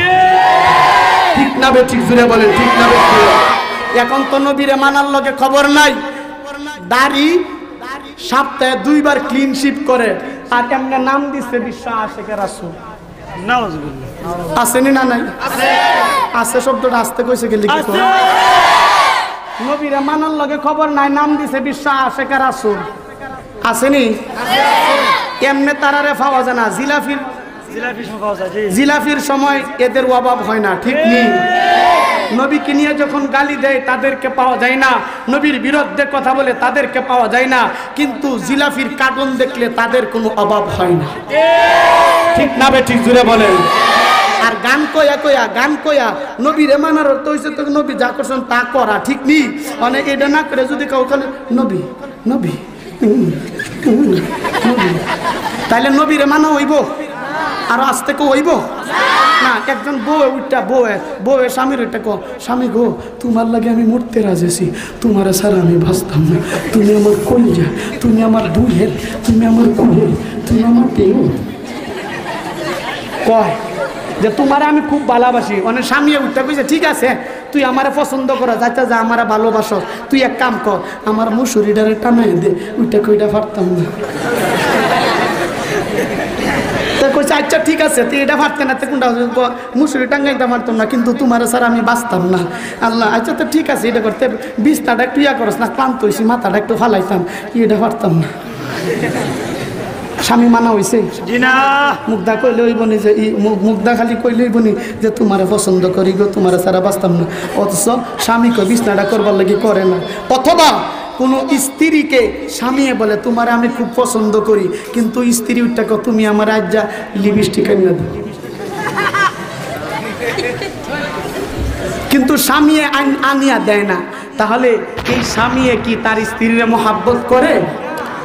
ঠিক না বে ঠিক? জুড়ে বলেন ঠিক না বে? এখন তো নবীরে মানার লগে খবর নাই। দাড়ি সপ্তাহে 2 বার ক্লিন শিপ করে, আর এমনি নাম দিচ্ছে বিশ্ব আশিকের রাসূল। আসেনি না নাই? আছে, শব্দটা আসতে কইছে কি লিখি তো? নবীরে মানার লগে খবর নাই, নাম দিছে বিশ্ব আশিকের রাসূল। আসেনি? এমনি তারারে পাওয়া যায় না। জিলাফির সময় এদের অভাব হয় না। ঠিক নেই? নবীকে নিয়ে যখন গালি দেয় তাদেরকে পাওয়া যায় না, নবীর বিরুদ্ধে কথা বলে তাদেরকে পাওয়া যায় না, কিন্তু জিলাফির কার্টুন দেখলে তাদের কোনো অভাব হয় না। ঠিক না বে ঠিক? জুড়ে বলেন। আর গান কয়া নবীরে মানার অর্থ হইছে তো নবী যা করছেন তা করা। ঠিক নেই? মানে এটা না করে যদি কাউকে নবী তাইলে নবীরে মানা হইব আর আজ থেকে হইব না। একজন বউ স্বামীর ওইটা কো, স্বামী গো তোমার লাগে আমি মরতে রাজেছি, তোমার ছাড়া আমি বাঁচতাম না, তুমি আমার কলিজা, তুমি আমার দুধের, তুমি আমার কুহের, তুমি আমার পেউ। কয় যে তোমার আমি খুব ভালোবাসি, অনেক স্বামী উঠতে কইছে ঠিক আছে তুই আমারে পছন্দ করা যাইতে যা আমারে ভালোবাসো, তুই এক কাম কর আমার মুসুরিটারে টানাই দে, ওইটা কইটা পারতাম না। কইছে আচ্ছা ঠিক আছে তুই এটা পারতেন না, কোনটা মুসুরি টাঙ্গাইতে পারতাম না, কিন্তু তোমার স্যার আমি বাঁচতাম না। আল্লাহ আচ্ছা তো ঠিক আছে এটা করতে, বিছনাটা একটু ইয়া করস না, ক্লান্ত হয়েছি, মাথাটা একটু ফালাইতাম, এটা পারতাম না। স্বামী মানা হয়েছে মুগ্ধা কইলে হইব নি যে মুগ্ধা খালি কইলে হইব নি যে তোমারে পছন্দ করি গো, তোমার সারা বাঁচতাম না, অথচ স্বামী কই বিছনাটা করবার লাগি করে না। অথবা কোনো স্ত্রীকে স্বামী বলে তোমার আমি খুব পছন্দ করি, কিন্তু স্ত্রী উঠটা কো তুমি আমার আজ যা লিপস্টিক এনে দাও, কিন্তু স্বামী আনিয়া দেয় না। তাহলে এই স্বামী কি তার স্ত্রীর মহাব্বত করে?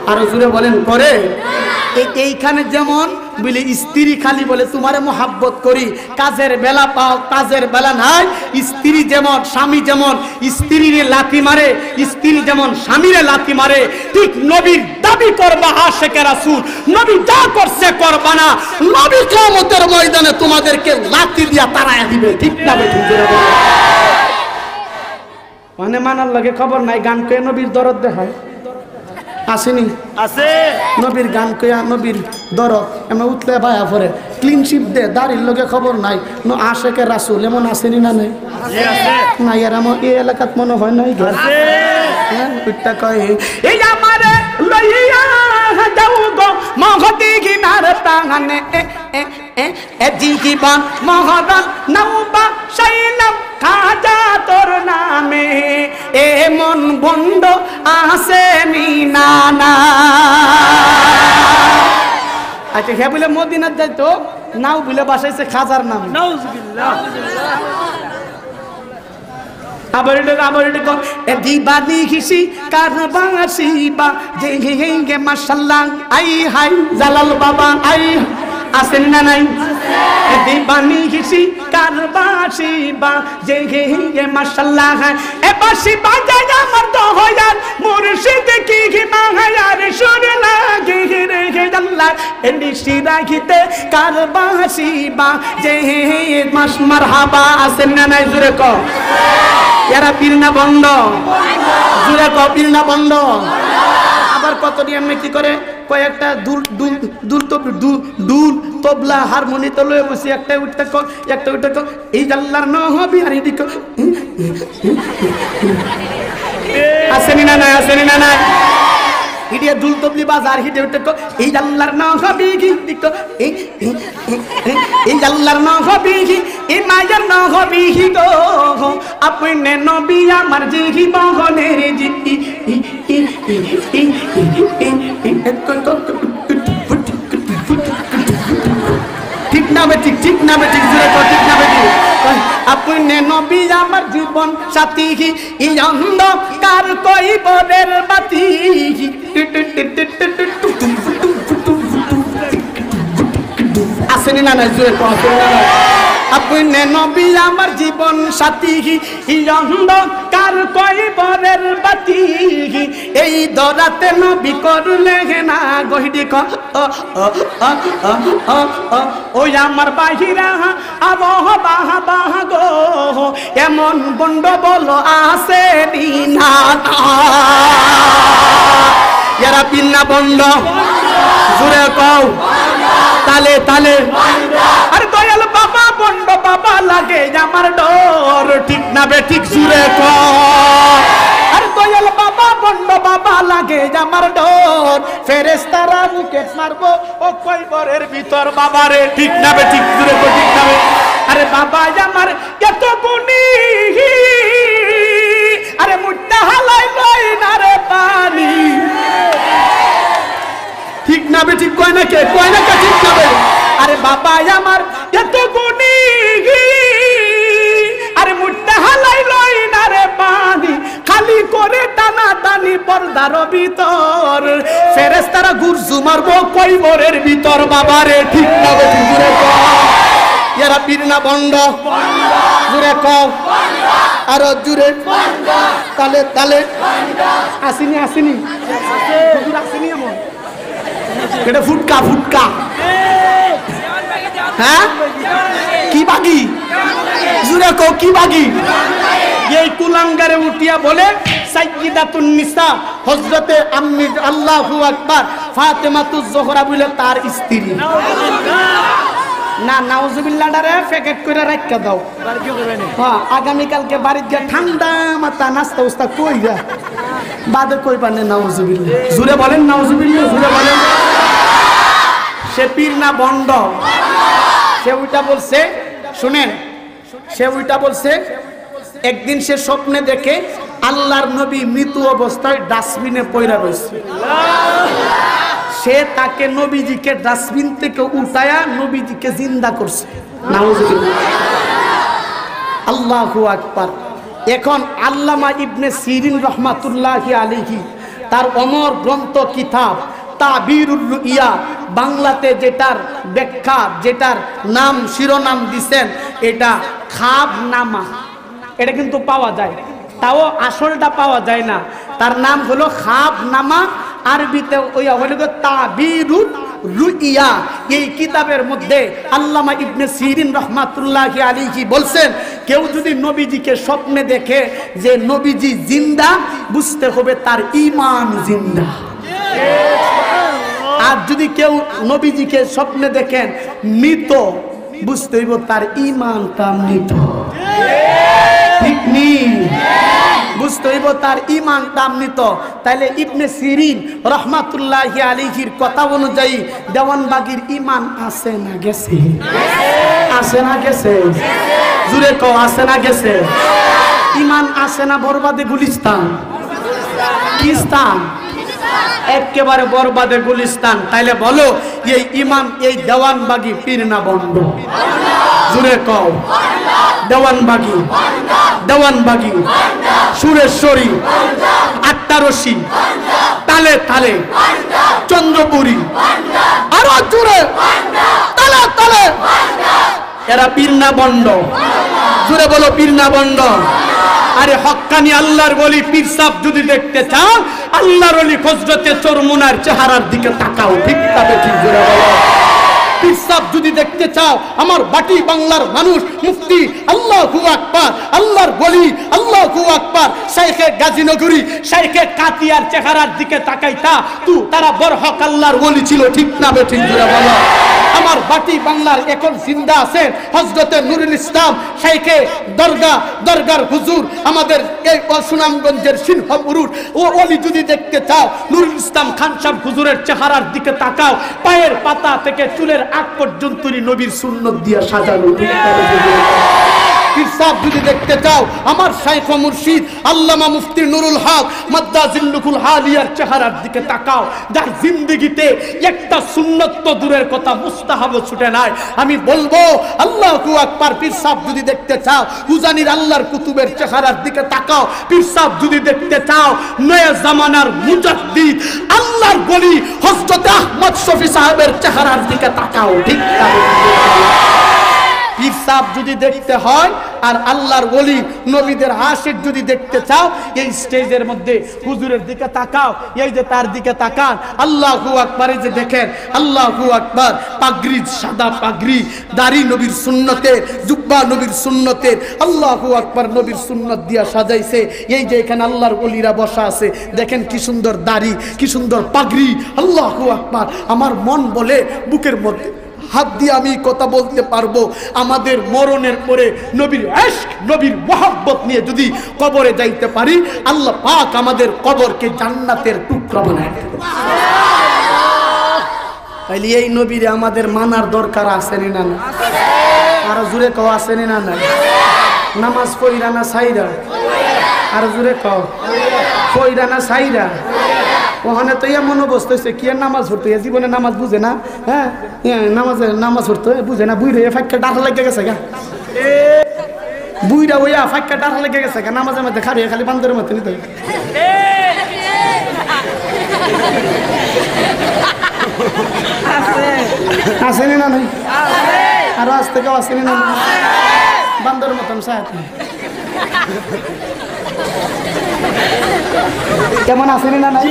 আরো জুড়ে বলেন করে? এইখানে যেমন বলে স্ত্রী খালি বলে তোমারে মহাব্বত করি, কাজের বেলা পাও কাজের বেলা নাই। স্ত্রী যেমন স্বামী যেমন স্ত্রীরে লাথি মারে, স্ত্রী যেমন স্বামীরে লাথি মারে, ঠিক নবীর দাবি করবা আশিকে রাসূল, নবী যা করছে করবা না, নবী কিয়ামতের ময়দানে তোমাদেরকে লাথি দিয়া তাড়ায়া দিবে। ঠিক না বেঠিক? মানে মানার লাগে খবর নাই, গান কয়ে নবীর দরদ দেখায় আসেনি? আছে নবীর গান কয়া নবীর দরদ এমন উঠলে ভায়া পরে ক্লিনশিপ দে, দাঁড়ির লগে খবর নাই। আশিকে রাসূল এমন আসেনি না? নাই না, এর আমার এই এলাকাত মনে হয় নাই। ওইটা কয় এই আমারে লইয়া যাও গো মহতি কিনার টাঙানে এ জীবন মহরণ নৌবা শাইলাম খাজা তোর নামে, এমন বন্ড আসেনি না। আচ্ছা হ্যাঁ বলে মদিনার যাইতো, নাও বলে বাসাইছে খাজার নাম। আবার দিবানি ঘিসি কারবাসি বা যে গে মাশাআল্লাহ আই হাই জালাল বাবা আই আসেন না নাই? দিবানি ঘিসি কারবাসি বা যে গে মাশাআল্লাহ এ বাসি বাজায় আমার দহয়ার মুর্শিদ কি কি মাহায়ার সুর লাগে রে আল্লাহ এন্ডিসি রাখিতে কারবাসি বা যে মাস মারহাবা আসেন না নাই? জুরে কও এরা পীর না বন্ধ? জুরে কও পীর না বন্ধ? আবার কত নিয়মে কি করে কয়েকটা দুল তবলা হারমোনি তো লয়ে বসে একটা উঠতে কো একটা উঠতে কো এই আল্লাহর নবী আর এদিকে আসেনি না নাই? আসেনি না নাই? ইডিয়া দুল তবলি বাজার হিটে উঠতে কো এই আল্লাহর নবী কি দিকো এই আল্লাহর নবী কি এই মায়ের নবী গো আপনি নবী আমার জিহি বগনের জি ঠিক না বেঠিক? ঠিক না বেঠিক? জুড়ে কো ঠিক না বেঠিক? আপনি নবী আমার জীবন সাথী, এই অন্ধকার কইবরের বাতি। আসেনি না নাই? জুড়ে কো আসেনি না নাই? আপনি নবী আমার জীবন সাথী, এই অন্ধকার কইবরের বাতি, এই দরাতে নবী করলে না গহিডি ক ওই আমার বাহিরা আবহ বাহ বাহ গো এমন বন্ড বল আসে না। এরা পিন্না বন্ড? জুড়ে কও তালে তালে। আর দয়াল বাবা বন্ড বাবা লাগে আমার ডর। ঠিক না বেঠিক? জুড়ে কও। আর দয়াল বাবা বন্ড বাবা লাগে আমার ডর, ফেরেশতারা মুখে মারবো ও কইবরের ভিতর বাবারে। ঠিক না বেঠিক? জুড়ে কও ঠিক না? আরে বাবা আমার এত গুণী, আরে মুট্টা হালাই লই না রে পানি। ঠিক না বেঠিক? কয় না কে? কয় না কে? ঠিক না বে? আরে বাবা আমার এত গুণী, আরে মুট্টা হালাই লই না রে পানি। খালি করে টানা টানি পর্দার ভিতর ফেরেশতারা গুরজু মারবো কয়বরের ভিতর বাবারে ঠিক না বেঠিক জুড়ে কও এরা পীর না বন্ড জুড়ে কও আরো জুড়ে তালে তালে আসেনি আসেনি হুজুর আসেনি এমন এটা ফুটকা ফুটকা হ্যাঁ কি বাগি জুড়ে কও কি বাগি এই কুলাঙ্গারে উঠিয়া বলে সাইয়্যিদাতুন নিসা হযরতে আম্মি আল্লাহু আকবার ফাতেমাতুজ জোহরা বলে তার স্ত্রী না নাউজুবিল্লাহ ডারে প্যাকেট করে রাখা দাও হ্যাঁ আগামী কালকে বাড়িতে গিয়ে ঠান্ডা মাথা নাস্তা উস্তা কই যা বাদে কই পানে নাউজুবিল্লাহ জুরে বলেন নাউজুবিল্লাহ জুরে বলেন সে পীর না বন্ড সে উল্টা বলছে শুনেন সে উল্টা বলছে একদিন সে স্বপ্নে দেখে আল্লাহর নবী মৃত অবস্থায় ডাস্টবিনে পড়ে রয়েছে সে তাকে নবীজিকে ডাস্টবিন থেকে উঠায়া নবীজিকে জিন্দা করছে নাউজুবিল্লাহ আল্লাহু আকবার এখন আল্লামা ইবনে সিরিন রহমাতুল্লাহি আলাইহি তার অমর গ্রন্থ কিতাব তাবিরুল রুইয়া বাংলাতে যেটার ব্যাখ্যা যেটার নাম শিরোনাম দিবেন এটা খাবনামা এটা কিন্তু পাওয়া যায় তাও আসলটা পাওয়া যায় না তার নাম হলো খাবনামা আরবিতে ওই হলো তাবিরুল রুইয়া এই কিতাবের মধ্যে আল্লামা ইবনে সিরিন রহমাতুল্লাহি আলাইহি বলছেন কেউ যদি নবীজিকে স্বপ্নে দেখে যে নবীজি জিন্দা বুঝতে হবে তার ঈমান জিন্দা আর যদি কেউ নবীজিকে স্বপ্নে দেখেন মৃত বুঝতে হইব তার ঈমানটা মৃত ঠিক নি বুঝতে হইব তার ঈমানটা মৃত তাইলে ইবনে সিরিন রহমাতুল্লাহি আলাইহির কথা অনুযায়ী দেওয়ানবাগীর ঈমান আছে না গেছে আছে না গেছে জুরে কও আছে না গেছে ঈমান আছে না বরবাদে গুলিস্তান কি স্থান একেবারে বরবাদে গুলিস্তান তাইলে বলো এই ইমাম এই দেওয়ানবাগী পীর না বন্ড জুরে কও দেওয়ানবাগী দেওয়ানবাগী সুরেশ্বরী আট্টারসি তালে তালে চন্দ্রপুরী আরো জুড়ে তালে তালে এরা পীর না বন্ড জুড়ে বলো পীর না বন্ড আরে হক্কানি আল্লাহর ওলি পীর সাহেব যদি দেখতে চাও আল্লাহর ওলি হযরতে চরমুনার চেহারার দিকে তাকাও ঠিক তবে ঠিক জোরে বলো পীর সাহেব যদি দেখতে চাও আমার বাটি বাংলার মানুষ মুফতি আল্লাহু আকবার আল্লাহর ওলি আল্লাহু আকবার শাইখে গাজীনগরী শাইখে কাতিয়ার চেহারার দিকে তাকাইতা তারা বরহক আল্লাহর ওলি ছিল ঠিক না বে ঠিক জোরে বলো আমার বাটি বাংলার এখন জিন্দা আছেন হযরতে নুরুল ইসলাম শাইখে দরগার হুজুর আমাদের এই সুনামগঞ্জের সিংহপুরুষ ও ওলি যদি দেখতে চাও নুরুল ইসলাম খান সাহেব হুজুরের চেহারার দিকে তাকাও পায়ের পাতা থেকে চুলের আগ পর্যন্ত নবীর সুন্নাত দিয়ে সাজানো ঠিক পীর সাহেব যদি দেখতে চাও আমার শাইখ মুর্শিদ আল্লামা মুফতি নুরুল হক মাদ্দাজিল্লুকুল হালিয়ার চেহারার দিকে তাকাও যার জিন্দেগিতে একটা সুন্নাত তো দূরের কথা মুস্তাহাব ছুটে নাই আমি বলবো আল্লাহু আকবার পীর সাহেব যদি দেখতে চাও উজানির আল্লাহর কুতুবের চেহারার দিকে তাকাও পীর সাহেব যদি দেখতে চাও নয়া জামানার মুজাদ্দিদ আল্লাহর ওলি হযরত আহমদ শফি সাহেবের চেহারার দিকে তাকাও ঠিক পীর সাহেব যদি দেখতে হয় আর আল্লাহর ওলি নবীদের আশিক যদি দেখতে চাও এই স্টেজের মধ্যে হুজুরের দিকে তাকাও এই যে তার দিকে তাকান আল্লাহু আকবার এই যে দেখেন আল্লাহু আকবার পাগড়ি সাদা পাগড়ি দাড়ি নবীর সুন্নতে জুব্বা নবীর সুন্নতে আল্লাহু আকবার নবীর সুন্নত দিয়া সাজাইছে এই যে এখানে আল্লাহর ওলিরা বসা আছে দেখেন কি সুন্দর দাড়ি কি সুন্দর পাগড়ি আল্লাহু আকবার আমার মন বলে বুকের মধ্যে হাত দিয়ে আমি কথা বলতে পারবো আমাদের মরণের পরে নবীর ইশক নবীর মোহাব্বত নিয়ে যদি কবরে যাইতে পারি আল্লাহ পাক আমাদের কবরকে জান্নাতের টুকরা বানায় দেবে তাইলে এই নবীরে আমাদের মানার দরকার আছে না না আর জুড়ে কও আছে না না নামাজ পড়িরা না সাইরা আর জুড়ে কও পড়িরা না সাইরা ওখানে তো এমন অবস্থা হয়েছে কি আর নামাজ পড়তে জীবনে নামাজ বুঝে না হ্যাঁ নামাজ পড়তে বুঝে না বুঝে ফাঁকা ডাটা লেগে গেছে গা বুইরা ওইয়া ফাঁকা ডাটা লেগে গেছে নামাজের মধ্যে খাড়িয়ে খালি বান্দরের মধ্যে নিতে আসেনি না নাই আরো আজ থেকে আসেনি না বান্দরের মতন সাথে কেমন আসেনি না নাই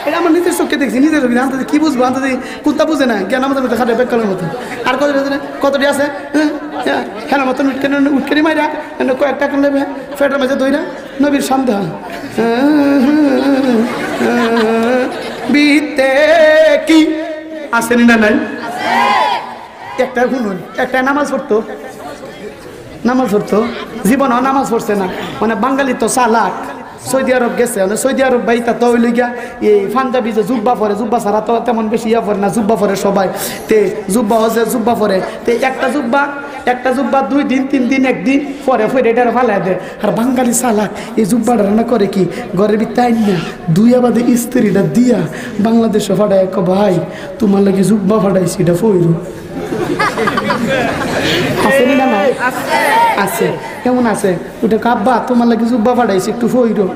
এটা আমার নিজের চোখে দেখছি নিজের চোখে আনতে কি বুঝবো আনতে কুত্তা বুঝে না জ্ঞান আমাদের মধ্যে খাটে বেকালের মতো আর কতটি আছে খেলার মতন উঠকেনি মাইরা কয়েকটা করে নেবে ফেটার মাঝে দইরা নবীর সামনে বিতে কি আসেনি না নাই একটা শুনুন একটা নামাজ পড়তো জীবনও নামাজ পড়ছে না মানে বাঙালি তো চালাক সৌদি আরব গেছে মানে সৌদি আরব বাইতা তো হইল গিয়া এই পাঞ্জাবি যে জুব্বা পরে জুব্বা ছাড়া তো তেমন বেশি ইয়া পরে না জুব্বা পরে সবাই তে জুব্বা হচ্ছে জুব্বা পরে তে একটা জুব্বা 2 দিন 3 দিন একদিন পরে এটা ফালাই দেয় আর বাঙালি চালাক এই জুব্বাটা রান্না করে কি ঘরের ভিতরে আইন না দুই আবাদে স্ত্রীটা দিয়া বাংলাদেশে ফাটায় ভাই তোমার লাগে জুব্বা ফাটাইছি এটা ফইরু আছে কেমন আছে ওটা কাব্বা তোমার লাগে জুব্বা ফাটাইছি একটু ফইরো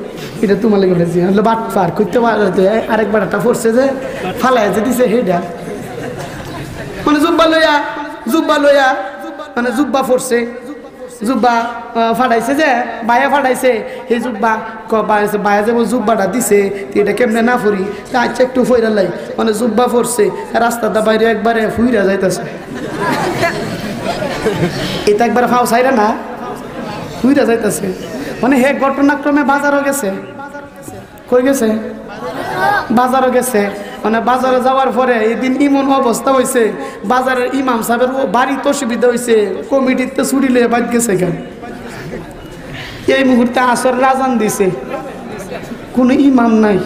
এটা তোমার লাগে ফেলেছি বাট পার করতে পারতে আরেকবার একটা ফোরছে যে ফালাই যে দিছে হেডা মানে জুব্বা লইয়া মানে জুব্বা ফোরছে জুব্বা ফাটাইছে যে বায়া ফাটাইছে সেই জুব্বা বায়া যে জুব্বাটা দিছে এটা কেমনে না ফুরি আচ্ছা একটু ফইরা লাই মানে জুব্বা ফোরছে রাস্তাটা বাইরে একবারে ফুইরা যাইতেছে এটা একবারে ফাও চাইরা না ফুইরা যাইতেছে মানে হে ঘটনাক্রমে বাজারও গেছে কই গেছে বাজারও গেছে মানে বাজারে যাওয়ার পরে এদিন ইমন অবস্থা হয়েছে বাজারের ইমাম সাহেবের বাড়িতে অসুবিধা হয়েছে কমিটিতে ছুটি লিয়ে বাদ গেছে কেন এই মুহূর্তে আসর আজান দিছে কোনো ইমাম নাই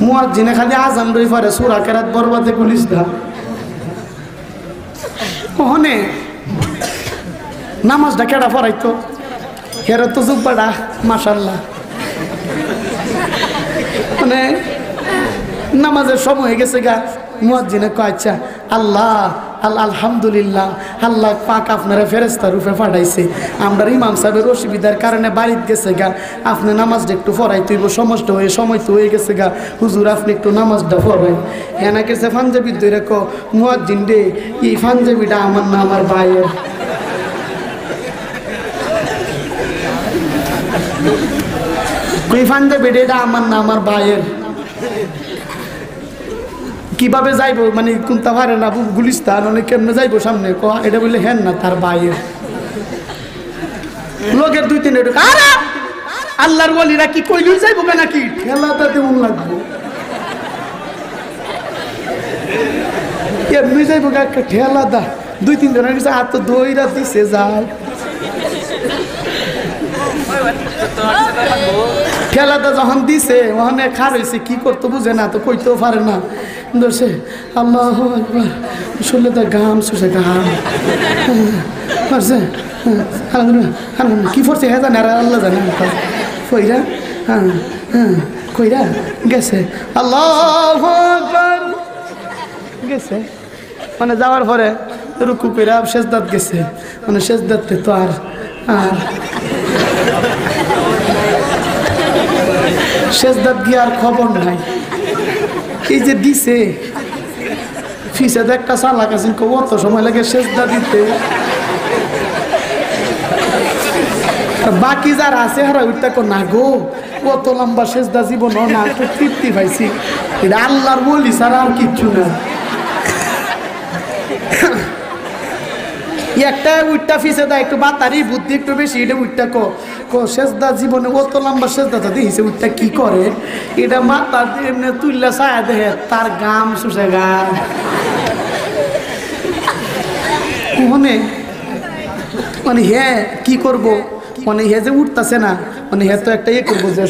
মুয়াজ্জিনে খালি আজান রই পারে সূরা কেরাত বরবাদে পুলিশ দা ওখানে নামাজটা কেডা পড়াইতো হেরা তো জুব্বাটা মাশাআল্লাহ মানে নামাজের সময় হয়ে গেছে গা মুয়াজ্জিনে কয় আচ্ছা আল্লাহ আলহামদুলিল্লাহ আল্লাহ পাক আপনারা ফেরেশতা রূপে পাঠাইছে আমরা ইমাম সাহেবের অসুবিধার কারণে বাড়িতে গেছে গা আপনি নামাজটা একটু পড়াই তুইব সমস্যা হয়ে সময় তো হয়ে গেছে গা হুজুর আপনি একটু নামাজটা পড়াই এনা গেছে পাঞ্জাবি ধরে ক মুয়াজ্জিন রে এই পাঞ্জাবিটা আমার না আমার ভাইয়ের এই পাঞ্জাবিটা এটা আমার না আমার ভাইয়ের কিভাবে যাইবো মানে কোনটা পারে না গুলিস্তান অনেক কেমনে যাইবো সামনে এটা বললে হেন না তার বাইরে লোকের 2-3 আল্লাহর ওলিরা কি কইলই যাইবো নাকি ঠেলাটা তেমন লাগবো এমনি যাইবো একটা ঠেলা দা 2-3 জনের কাছে হাত দইরা দিছে যায় ঠেলাটা যখন দিছে ওখানে খার হয়েছে কি করতে বুঝে না তো কইতেও পারে না ধরছে আল্লাহ শুনলে তো ঘাম শুষে ঘাম পারছে কি করছে হ্যাঁ জানে আর আল্লাহ জানে কইরা কইরা গেছে আল্লাহ গেছে মানে যাওয়ার পরে রুকু কইরা শেষদাত গেছে মানে শেষদাতে তো আর শেষদাত গিয়ে আর খবর নাই এই যে দিছে ফিসে একটা চালাক আছেন কত সময় লাগে শেষদা দিতে বাকি যারা আছে হারা ওইটা না গো কত লম্বা শেষদা জীবন না তো তৃপ্তি পাইছি এটা আল্লাহর বলি ছাড়া আর কিচ্ছু না একটা উইটটা ফিসে দেয় একটু বাতারি বুদ্ধি একটু বেশি এটা উইটটা শেষদা জীবনে অত লম্বা শেষদাটা দিয়েছে উইটটা কি করে এটা মাথা এমনি তুললে ছায়া দেখে তার গাম শুষে গাম মানে হ্যাঁ কি করব মানে হে যে উঠতেছে না মানে হে তো একটা ইয়ে করবো যে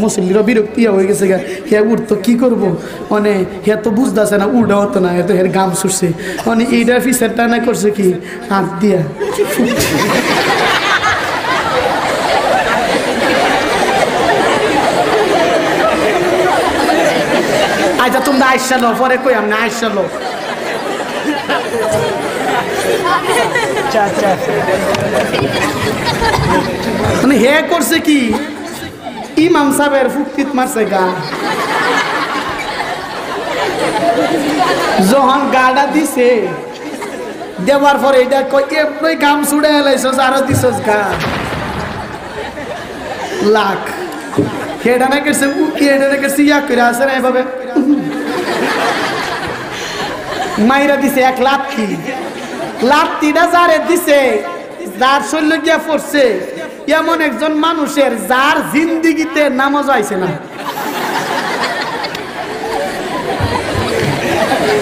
মুসলিমরা বিরক্তি হয়ে গেছে গা হে উঠতো কি করবো মানে হে তো বুঝতেছে না উল্টা হতো না হে তো হের গাম ছুটছে মানে এইটা ফিসারটা না করছে কি হাত দিয়া আচ্ছা তোমরা আইসা লো পরে কই আমি আইসা লো মানে হে করছে কি ইমাম সাহেবের ফুক্তিত মারছে গা যখন গাড়া দিছে দেওয়ার পরে এটা কই গাম ছুড়ে এলাইছস আরো দিছস গা লাখ হেডা না করছে হেডা না করছে ইয়া করে আসে না এভাবে মাইরা দিছে এক লাথি লাথিটা যারে দিছে যার শরীরে গিয়া পড়ছে এমন একজন মানুষের যার জিন্দিগিতে নামাজ আইছে না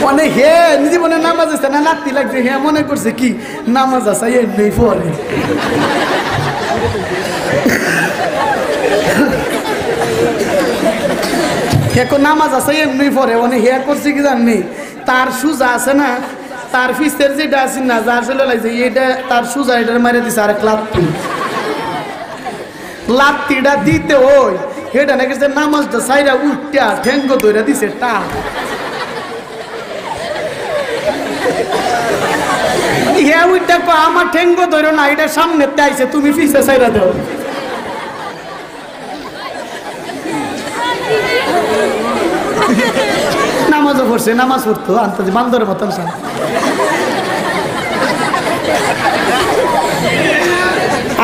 মানে হে জীবনে নামাজ আছে না লাথি লাগছে হে মনে করছে কি নামাজ আছে এমনি পড়ে এখন নামাজ আছে এমনি পড়ে মানে হে করছে কি জাননি তার সুজা আছে না তার ফিসের যেটা আছে না যার চলে লাগছে এটা তার সুজা এটা মারে দিছে আরেক লাথি লাথিটা দিতে ওই এটা নাকি নামাজটা সাইরা উঠটা ঠেঙ্গো ধরে দিছে টা ইহা উঠটা আমার ঠেঙ্গো ধরো না এটা সামনে আইছে তুমি পিছে সাইরা দাও নামাজও পড়ছে নামাজ পড়তো আন্তর্জাতিক বান্দরের মতন সান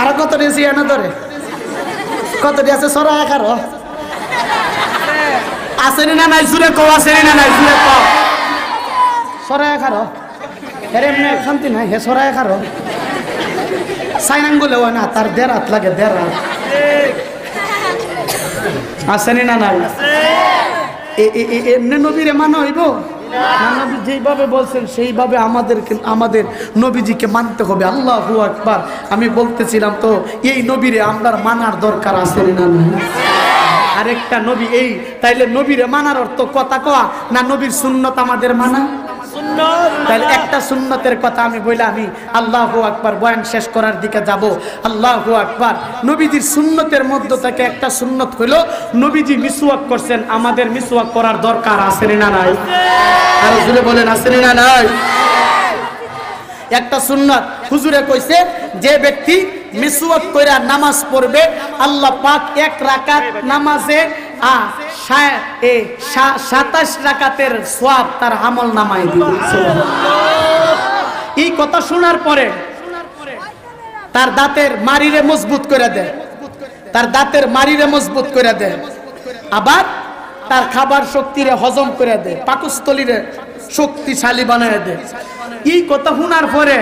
আর কত দিয়েছি এনে ধরে কত দিয়েছে সরা একারো আসেনি না নাই জুড়ে কো আসেনি না নাই জুড়ে কো সরা একারো এর এমনি শান্তি নাই হে সরা একারো সাইনাং বলে হয় না তার দেড় হাত লাগে দেড় হাত আসেনি না নাই এমনি নবীরে মানা হইব নবী যেইভাবে বলছেন সেইভাবে আমাদের নবীজিকে মানতে হবে আল্লাহু আকবার আমি বলতেছিলাম তো এই নবীরে আমরা মানার দরকার আছে না আরেকটা নবী এই তাইলে নবীরে মানার অর্থ কথা কওয়া না নবীর সুন্নত আমাদের মানা তাহলে একটা সুন্নতের কথা আমি বলে আমি আল্লাহু আকবার বয়ান শেষ করার দিকে যাব আল্লাহু আকবার নবীজির সুন্নতের মধ্য থেকে একটা সুন্নত হলো নবীজি মিসওয়াক করছেন আমাদের মিসওয়াক করার দরকার আছে না নাই আর হুজুরে বলেন আছে না নাই একটা সুন্নাত হুজুরে কইছে যে ব্যক্তি মিসওয়াক কইরা নামাজ পড়বে আল্লাহ পাক এক রাকাত নামাজে 27 রাকাতের সওয়াব তার আমল নামায় দিবে এই কথা শোনার পরে তার দাঁতের মারিরে মজবুত করে দেয় তার দাঁতের মারিরে মজবুত করে দেয় আবার তার খাবার শক্তিরে হজম করে দেয় পাকস্থলীরে শক্তিশালী বানায় দেয় এই কথা শোনার পরে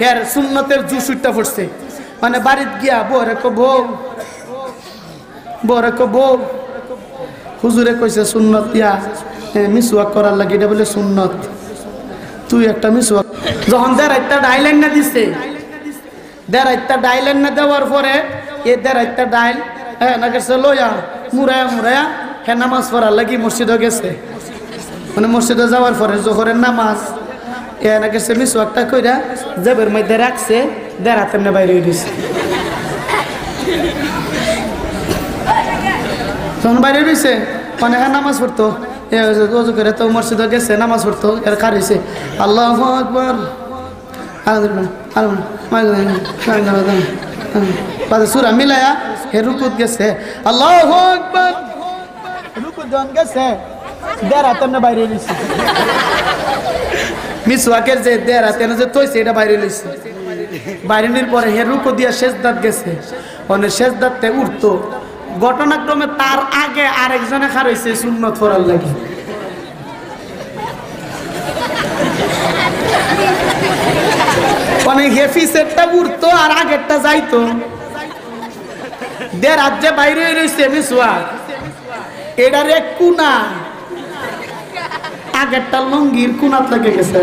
এর সুন্নতের জুস উঠতে পড়ছে মানে বাড়িতে গিয়া বরে কো বউ হুজুরে কইছে সুন্নত ইয়া মিসওয়াক করার লাগি এটা বলে সুন্নত তুই একটা মিসওয়াক যখন দেড়াইটা ডাইলাইন না দিছে দেড়াইটা ডাইলাইন না দেওয়ার পরে এই দেড়াইটা ডাইল হ্যাঁ না গেছে লইয়া মুরায়া হ্যাঁ নামাজ পড়ার লাগি মসজিদে গেছে মানে মসজিদে যাওয়ার পরে জোহরের নামাজ এ না গেছে মিসওয়াকটা কইরা জেবের মধ্যে রাখছে দেড়াতে না বাইরে দিছে যখন বাইরে রয়েছে মানে নামাজ পড়তো ওযু করে তো মসজিদে গেছে নামাজ পড়তো এর কার হয়েছে আল্লাহু আকবার সূরা মিলায়া হে রুকুত গেছে আল্লাহু আকবার রুকুত যখন গেছে দেড়াতে না বাইরে দিছে মিসওয়াকের যে দেড়াতে না যে তৈছে এটা বাইরে লইছে বাইরে নির পরে হে রুকু দিয়া সেজদাত গেছে মানে সেজদাতে উঠতো ঘটনাক্রমে তার আগে আরেকজনে খার হইছে সুন্নত পড়ার লাগি মানে হেফিসেরটা উঠতো আর আগেরটা যাইতো দেড় হাত যে বাইরে রয়েছে মিসওয়াক এটার এক কুনা আগেরটা লঙ্গির কুনাত লাগে গেছে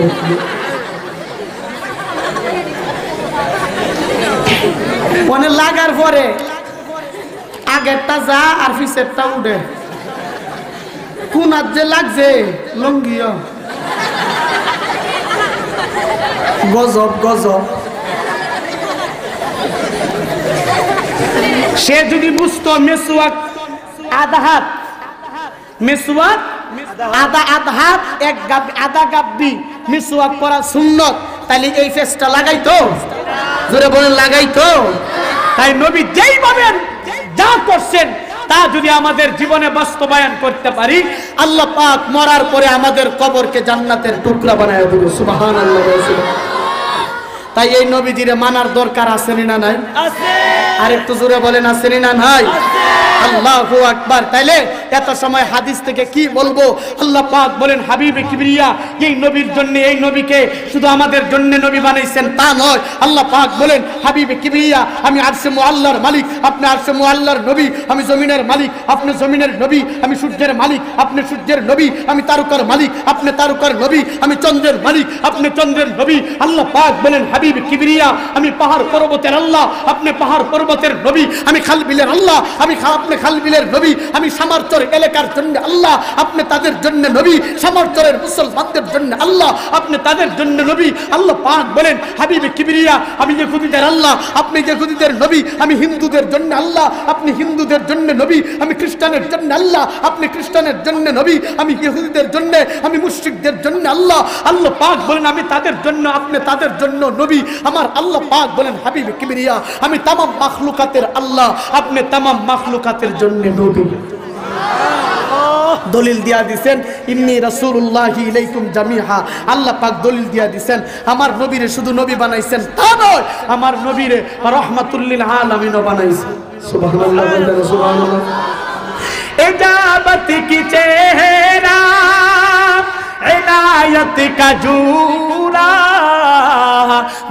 মানে লাগার পরে আগেরটা যা আর পিছেরটা উঠে কুনাত যে লাগছে লঙ্গিও গজব গজব সে যদি বুঝতো মিসওয়াক আধা হাত মিসওয়াক আধা হাত এক গাব্বি আধা গাব্বি মিসওয়াক করা সুন্নত তাহলে এই ফেসটা লাগাইতো, জোরে বলেন লাগাইতো। তাই নবী যেই ভাবেন যা করছেন তা যদি আমাদের জীবনে বাস্তবায়ন করতে পারি, আল্লাহ পাক মরার পরে আমাদের কবরকে জান্নাতের টুকরা বানায় দিবে। সুবহানাল্লাহ। তাই এই নবীজিরে মানার দরকার আছে না নাই? আছে। আর একটু জোরে বলেন আছে না নাই? আল্লাহু আকবার। তাইলে এত সময় হাদিস থেকে কি বলবো? আল্লাহ পাক বলেন হাবিবে কিবরিয়া, এই নবীর জন্য, এই নবীকে শুধু আমাদের জন্য নবী বানাইছেন তা নয়। আল্লাহ পাক বলেন হাবিবে কিবরিয়া, আমি আরশে মুআল্লার মালিক, আপনি আরশে মুআল্লার নবী, আমি জমিনের মালিক, আপনি জমিনের নবী, আমি সূর্যের মালিক, আপনি সূর্যের নবী, আমি তারকার মালিক, আপনি তারকার নবী, আমি চন্দ্রের মালিক, আপনি চন্দ্রের নবী। আল্লাহ পাক বলেন হাবিবে কিবরিয়া, আমি পাহাড় পর্বতের আল্লাহ, আপনি পাহাড় পর্বতের নবী, আমি খালবিলের আল্লাহ, আপনি খালবিলের নবী, আমি সামারচর এলাকার জন্য আল্লাহ, আপনি তাদের জন্য নবী, সামারচরের মুসলমানদের জন্য আল্লাহ, আপনি তাদের জন্য নবী। আল্লাহ পাক বলেন হাবিবে কিবরিয়া, আমি ইহুদিদের আল্লাহ, আপনি ইহুদিদের নবী, আমি হিন্দুদের জন্য আল্লাহ, আপনি হিন্দুদের জন্য নবী, আমি খ্রিস্টানের জন্য আল্লাহ, আপনি খ্রিস্টানের জন্য নবী, আমি ইহুদিদের জন্য, আমি মুশরিকদের জন্য আল্লাহ। আল্লাহ পাক বলেন আমি তাদের জন্য, আপনি তাদের জন্য নবী। আমার আল্লাহ পাক বলেন হাবিবে কিবরিয়া, আমি তামাম মাখলুকাতের আল্লাহ, আপনি তামাম মাখলুকাতের জন্য নবী। দলিল দিয়া দিছেন ইন্নী রাসূলুল্লাহি ইলাইকুম জামিআ। আল্লাহ পাক দলিল দিয়া দিছেন আমার নবীরে শুধু নবী বানাইছেন তা নয়, আমার নবীরে রাহমাতুল লিল আলামিন বানাইছেন। সুবহানাল্লাহ, সুবহানাল্লাহ। इजाबत की चेहरा इनायत का जूरा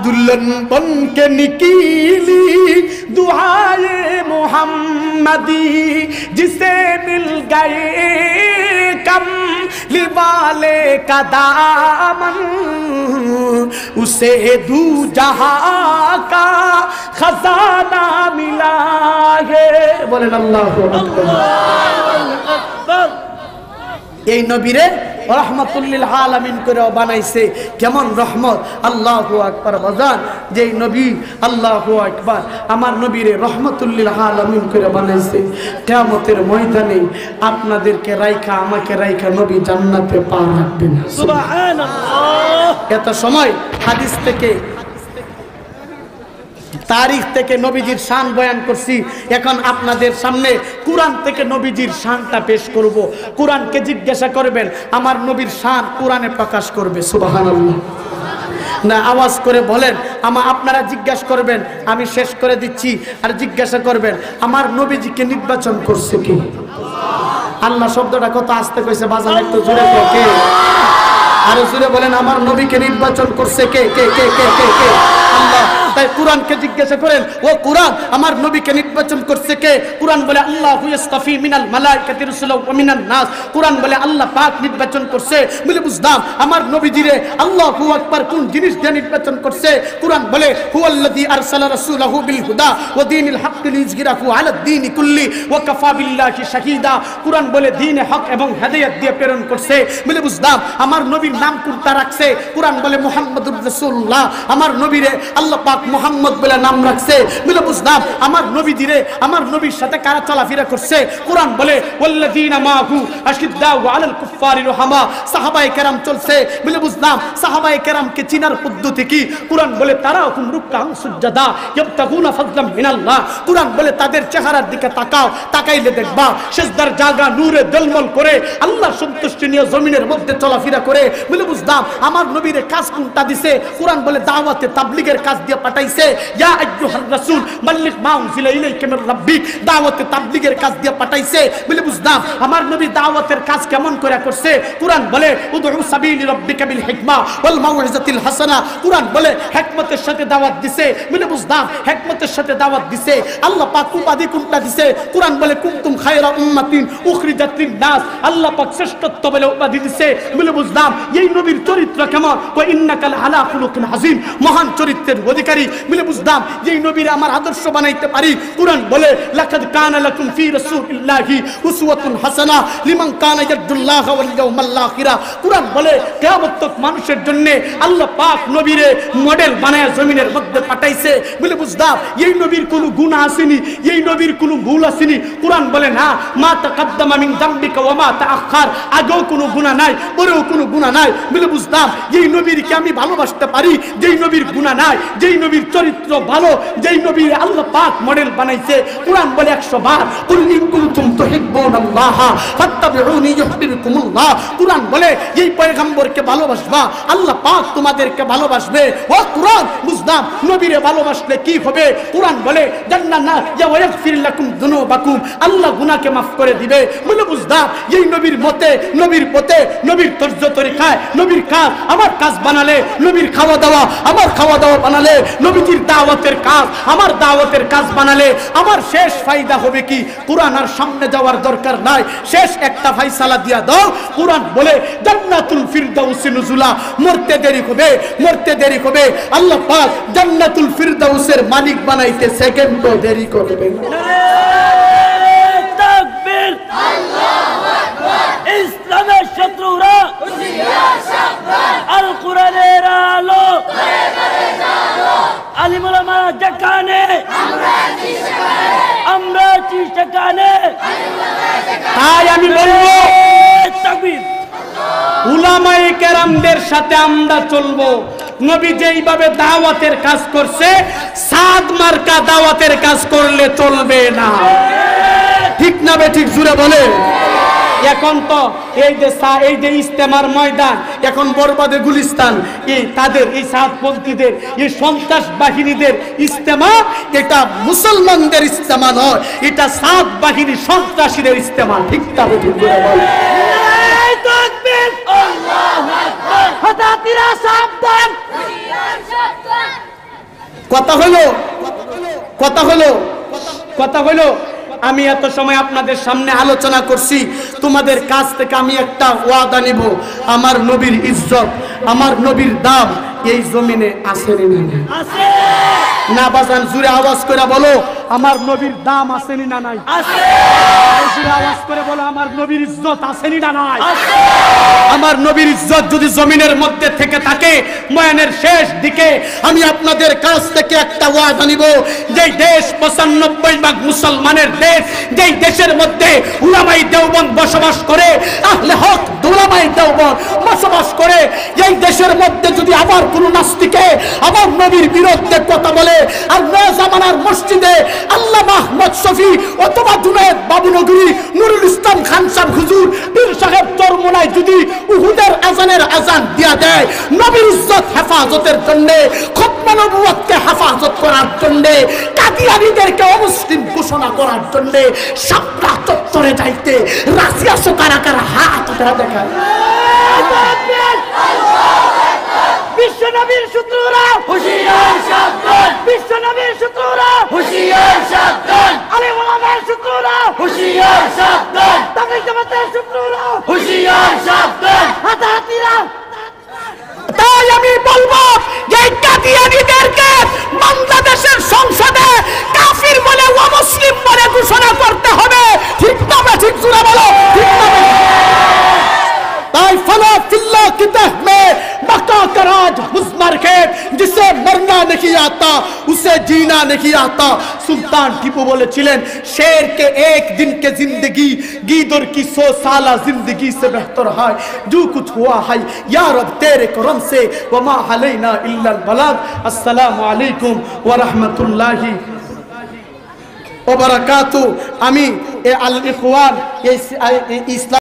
दुल्हन बन के निकली दुआए मोहम्मदी जिसे मिल गए कमली वाले का दामन उसे दू जहां का खजाना मिला है। बोलें अल्लाहु আকবার। এই নবীরে রাহমাতুল লিল আলামিন করে বানাইছে। কেমন রহমত! আল্লাহু আকবার। বাজান যেই নবী, আল্লাহু আকবার, আমার নবীরে রাহমাতুল লিল আলামিন করে বানাইছে, কিয়ামতের ময়দানে আপনাদেরকে রাইখা আমাকে রাইখা নবী জান্নাতে পা রাখবেন। সুবহানাল্লাহ। এত সময় হাদিস থেকে, তারিখ থেকে নবীজির শান বয়ান করছি। এখন আপনাদের সামনে কুরআন থেকে নবীজির শানটা পেশ করব। কুরআনকে জিজ্ঞাসা করবেন আমার নবীর শান কুরআনে প্রকাশ করবে। সুবহানাল্লাহ। না আওয়াজ করে বলেন, আপনারা জিজ্ঞাসা করবেন, আমি শেষ করে দিচ্ছি, আর জিজ্ঞাসা করবেন আমার নবীজিকে নির্বাচন করছে কি? আল্লাহ শব্দটা কত আস্তে কইছে বাজান, একটু জোরে কে? আরো জোরে বলেন আমার নবীকে নির্বাচন করছে কে? কে কে কে কে কে? আল্লাহ। তাই কুরআনকে জিজ্ঞাসা করেন, ও কুরআন আমার নবীকে নির্বাচন করছে কে? কুরআন বলে আল্লাহু ইস্তাফি মিনাল মালাইকাতি রাসূলাও ওয়া মিনান নাস। কুরআন বলে আল্লাহ পাক নির্বাচন করছে। বলে বুঝলাম আমার নবীজিরে আল্লাহু আকবার কোন জিনিস দিয়ে নির্বাচন করছে? কুরআন বলে হুয়াল্লাযী আরসালা রাসূলাহু বিল হুদা ওয়া দীনিল হক লিইয়ুযহিরাহু আলাদ দীনি কুল্লি ওয়া কাফা বিল্লাহি শাহীদা। কুরআন বলে দ্বীনে হক এবং হেদায়েত দিয়ে প্রেরণ করছে। বলে বুঝলাম আমার নবীর নাম কোনটা রাখছে? কুরআন বলে মুহাম্মাদুর রাসূলুল্লাহ। আমার নবীরে আল্লাহ পাক মুহাম্মদ বলে নাম রাখছে। বলে বুঝলাম আমার নবীজিরে, আমার নবীর সাথে কারা চলাফেরা করছে? কুরআন বলে ওয়াল্লাযীনা মাহু আশিদ্দাউ আলাল কুফফারি রুহামা। সাহাবায়ে কেরাম চলছে। বলে বুঝলাম সাহাবায়ে কেরামকে চিনার পদ্ধতি কি? কুরআন বলে তারাও হুম রুকআন সুজদা ইয়াবতাগুনা ফাদলাম মিনাল্লাহ। কুরআন বলে তাদের চেহারার দিকে তাকাও, তাকাইলে দেখবা সিজদার জায়গা নূরে জলমল করে আল্লাহর সন্তুষ্টি নিয়ে জমিনের মধ্যে চলাফেরা করে। বলে বুঝলাম আমার নবীরে কাজ কোনটা দিছে? কুরআন বলে দাওয়াতে তাবলীগের কাজ দিয়ে পাঠাইছে। ইয়া আইয়ুহার রাসূল বাল্লিগ মা উনজিলা ইলাইকা মির রাব্বিক। দাওয়াতে তাবলীগের কাজ দিয়ে পাঠাইছে। বলে বুঝলাম আমার নবী দাওয়াতের কাজ কেমন করে করছে? কুরআন বলে উদউ সাবিলি রাব্বিকা বিল হিকমা ওয়াল মাউইজাতিল হাসানা। কুরআন বলে হিকমতের সাথে দাওয়াত দিছে। বলে বুঝলাম হিকমতের সাথে দাওয়াত দিছে। আল্লাহ পাক উপাধি কোনটা দিছে? কুরআন বলে কুনতুম খায়রা উম্মাতিন উখরিজাত লিন নাস। আল্লাহ পাক শ্রেষ্ঠত্ব বলে উপাধি দিছে। বলে বুঝলাম এই নবীর চরিত্র কেমন? ওয়া ইন্নাকা লাআলা খুলুকিন আযীম, মহান চরিত্রের অধিকারী। বলে বুঝলাম যেই নবীর আমার আদর্শ বানাইতে পারি। কুরআন বলে লাকাদ কানা লাকুম ফি রাসূলিল্লাহি উসওয়াতুন হাসানাহ লিমান কানা ইয়ারজুল্লাহ ওয়াল ইয়াউমাল আখিরা। কুরআন বলে কিয়ামত তক মানুষের জন্য আল্লাহ পাক নবীরে মডেল বানায় জমিনের মধ্যে পাঠাইছে। বলে বুঝলাম এই নবীর কোনো গুনাহ আসেনি, এই নবীর কোনো ভুল আসেনি। কুরআন বলে না মা তাকাদ্দামা মিন যামবিকা ওয়া মা তাআখার, আগেও কোনো গুনাহ নাই, পরেও কোনো গুনাহ নাই, বলে বুঝতাম যেই নবীরকে আমি ভালোবাসতে পারি, যেই নবীর গুনাহ নাই, যেই নবীর চরিত্র ভালো, যেই নবীর আল্লাহ পাক মডেল বানাইছে। কোরআন বলে 100 বার কুল ইন কুনতুম তুহিব্বুনাল্লাহ ফাত্তাবিউনি ইউহিব্বুকুমুল্লাহ। কোরআন বলে এই পয়গম্বরকে ভালোবাসবা, আল্লাহ পাক তোমাদেরকে ভালোবাসবে। ও কোরআন বুঝলাম নবীরে ভালোবাসলে কি হবে? কোরআন বলে জান্নানা ইয়া ওয়াগফির লাকুম যুনুবাকুম, আল্লাহ গুনাহকে maaf করে দিবে। বলে বুঝলাম এই নবীর মতে, নবীর পথে, নবীর তর্জ তরিকায়, নবীর কাজ আমার কাজ বানালে, নবীর খাওয়া দাওয়া আমার খাওয়া দাওয়া বানালে, নবীজির দাওয়াতের কাজ আমার দাওয়াতের কাজ বানালে আমার শেষ ফায়দা হবে কি? কোরআন আর সামনে যাওয়ার দরকার নাই, শেষ একটা ফায়সালা দিয়া দাও। কোরআন বলে জান্নাতুল ফিরদাউসি নুজুলা, মরতে দেরি হবে, মরতে দেরি হবে, আল্লাহ পাক জান্নাতুল ফিরদাউসের মালিক বানাইতে সেকেন্ডও দেরি করবে না। নারে তাকবীর, আল্লাহু আকবার। ইসলামের শত্রুরা হুঁশিয়ার সাবধান, আল কোরআনের আলো ঘরে ঘরে জ্বালো, আলিম ওলামা যেখানে আমরা আছি সেখানে, আমরা আছি সেখানে, তাই আমি বলবো তাকবীর। উলামায়ে কেরামদের সাথে আমরা চলবো। নবী যেইভাবে দাওয়াতের কাজ করছে, সাদ মার্কা দাওয়াতের কাজ করলে চলবে না। ঠিক না বে ঠিক? জুড়ে বলে। এখন তো এই যে ইস্তেমার ময়দান, এখন বরবাদে গুলিস্তান, এই তাদের এই সাদপন্থীদের এই সন্ত্রাস বাহিনীদের ইস্তেমা, এটা মুসলমানদের ইস্তেমা নয়, এটা সাদ বাহিনী সন্ত্রাসীদের ইস্তেমা। ঠিক না বে ঠিক? জুড়ে বলে। তাকবীর, আল্লাহু আকবার। হতাতিরা সাবধান, হুঁশিয়ার সাবধান। কথা হলো, কথা হলো, কথা হলো আমি এত সময় আপনাদের সামনে আলোচনা করছি, তোমাদের কাছ থেকে আমি একটা ওয়াদা নিব, আমার নবীর ইজ্জত, আমার নবীর দাম এই জমিনে আছে আছে না? বাজান জুড়ে আওয়াজ করে বলো, আমার নবীর দাম আসেনি না নাই? আছে। জুড়ে আওয়াজ করে বলো, আমার নবীর ইজ্জত আসেনি না নাই? আছে। আমার নবীর ইজ্জত যদি জমিনের মধ্যে থেকে থাকে, ময়ানের শেষ দিকে আমি আপনাদের কাছ থেকে একটা ওয়াদা নিব, যেই দেশ 95% মুসলমানের দেশ, যেই দেশের মধ্যে উলামায়ে দেওবন্দ বসবাস করে, আহলে হক উলামায়ে দেওবন্দ বসবাস করে, এই দেশের মধ্যে যদি আবার কোন নাস্তিকে আমার নবীর বিরুদ্ধে কথা বলে, আর নয়া জামানার মসজিদে আল্লাহ মাহমুদ শফি অথবা জুনায়েদ বাবুনগরী, নুরুল ইসলাম খান সাহেব হুজুর, পীর সাহেব চরমোনায় যদি উহুদের আজানের আজান দিয়া দেয়, নবীর ইজ্জত হেফাজতের জন্য, খতমে নবুয়তকে হেফাজত করার জন্য, কাদিয়ানীদেরকে অমুসলিম ঘোষণা করার জন্য শাপলা চত্বরে যাইতে রাশিয়া সকারাকার হাত উঠা দেখায়। বিশ্ব নবীর শত্রুরা হুঁশিয়ার সাবধান, বিশ্ব নবীর শত্রুরা হুঁশিয়ার সাবধান, আলিম ওলামার শত্রুরা হুঁশিয়ার সাবধান, তাবলীগ জামাতের শত্রুরা হুঁশিয়ার সাবধান, হাতাহাতিরা। তাই আমি বলবো যে কাদিয়ানীদেরকে বাংলাদেশের সংসদে কাফির বলে, অমুসলিম বলে ঘোষণা করতে হবে। ঠিক না? ঠিক জোরে বলো, ঠিক না? ताई फला फिल्ला की तह में बका कराज मुज़मर के, जिसे मरना नहीं आता उसे जीना नहीं आता। सुल्तान टीपू बोलेছিলেন, शेर के एक दिन के जिंदगी गीदड़ की 100 साला जिंदगी से बेहतर है। जो कुछ हुआ है या रब तेरे करम से, वमा अलैना इल्ला अल बलाग। अस्सलामु अलैकुम व रहमतुल्लाहि व बरकातहू। আমি আল ইখওয়ান ইসলাম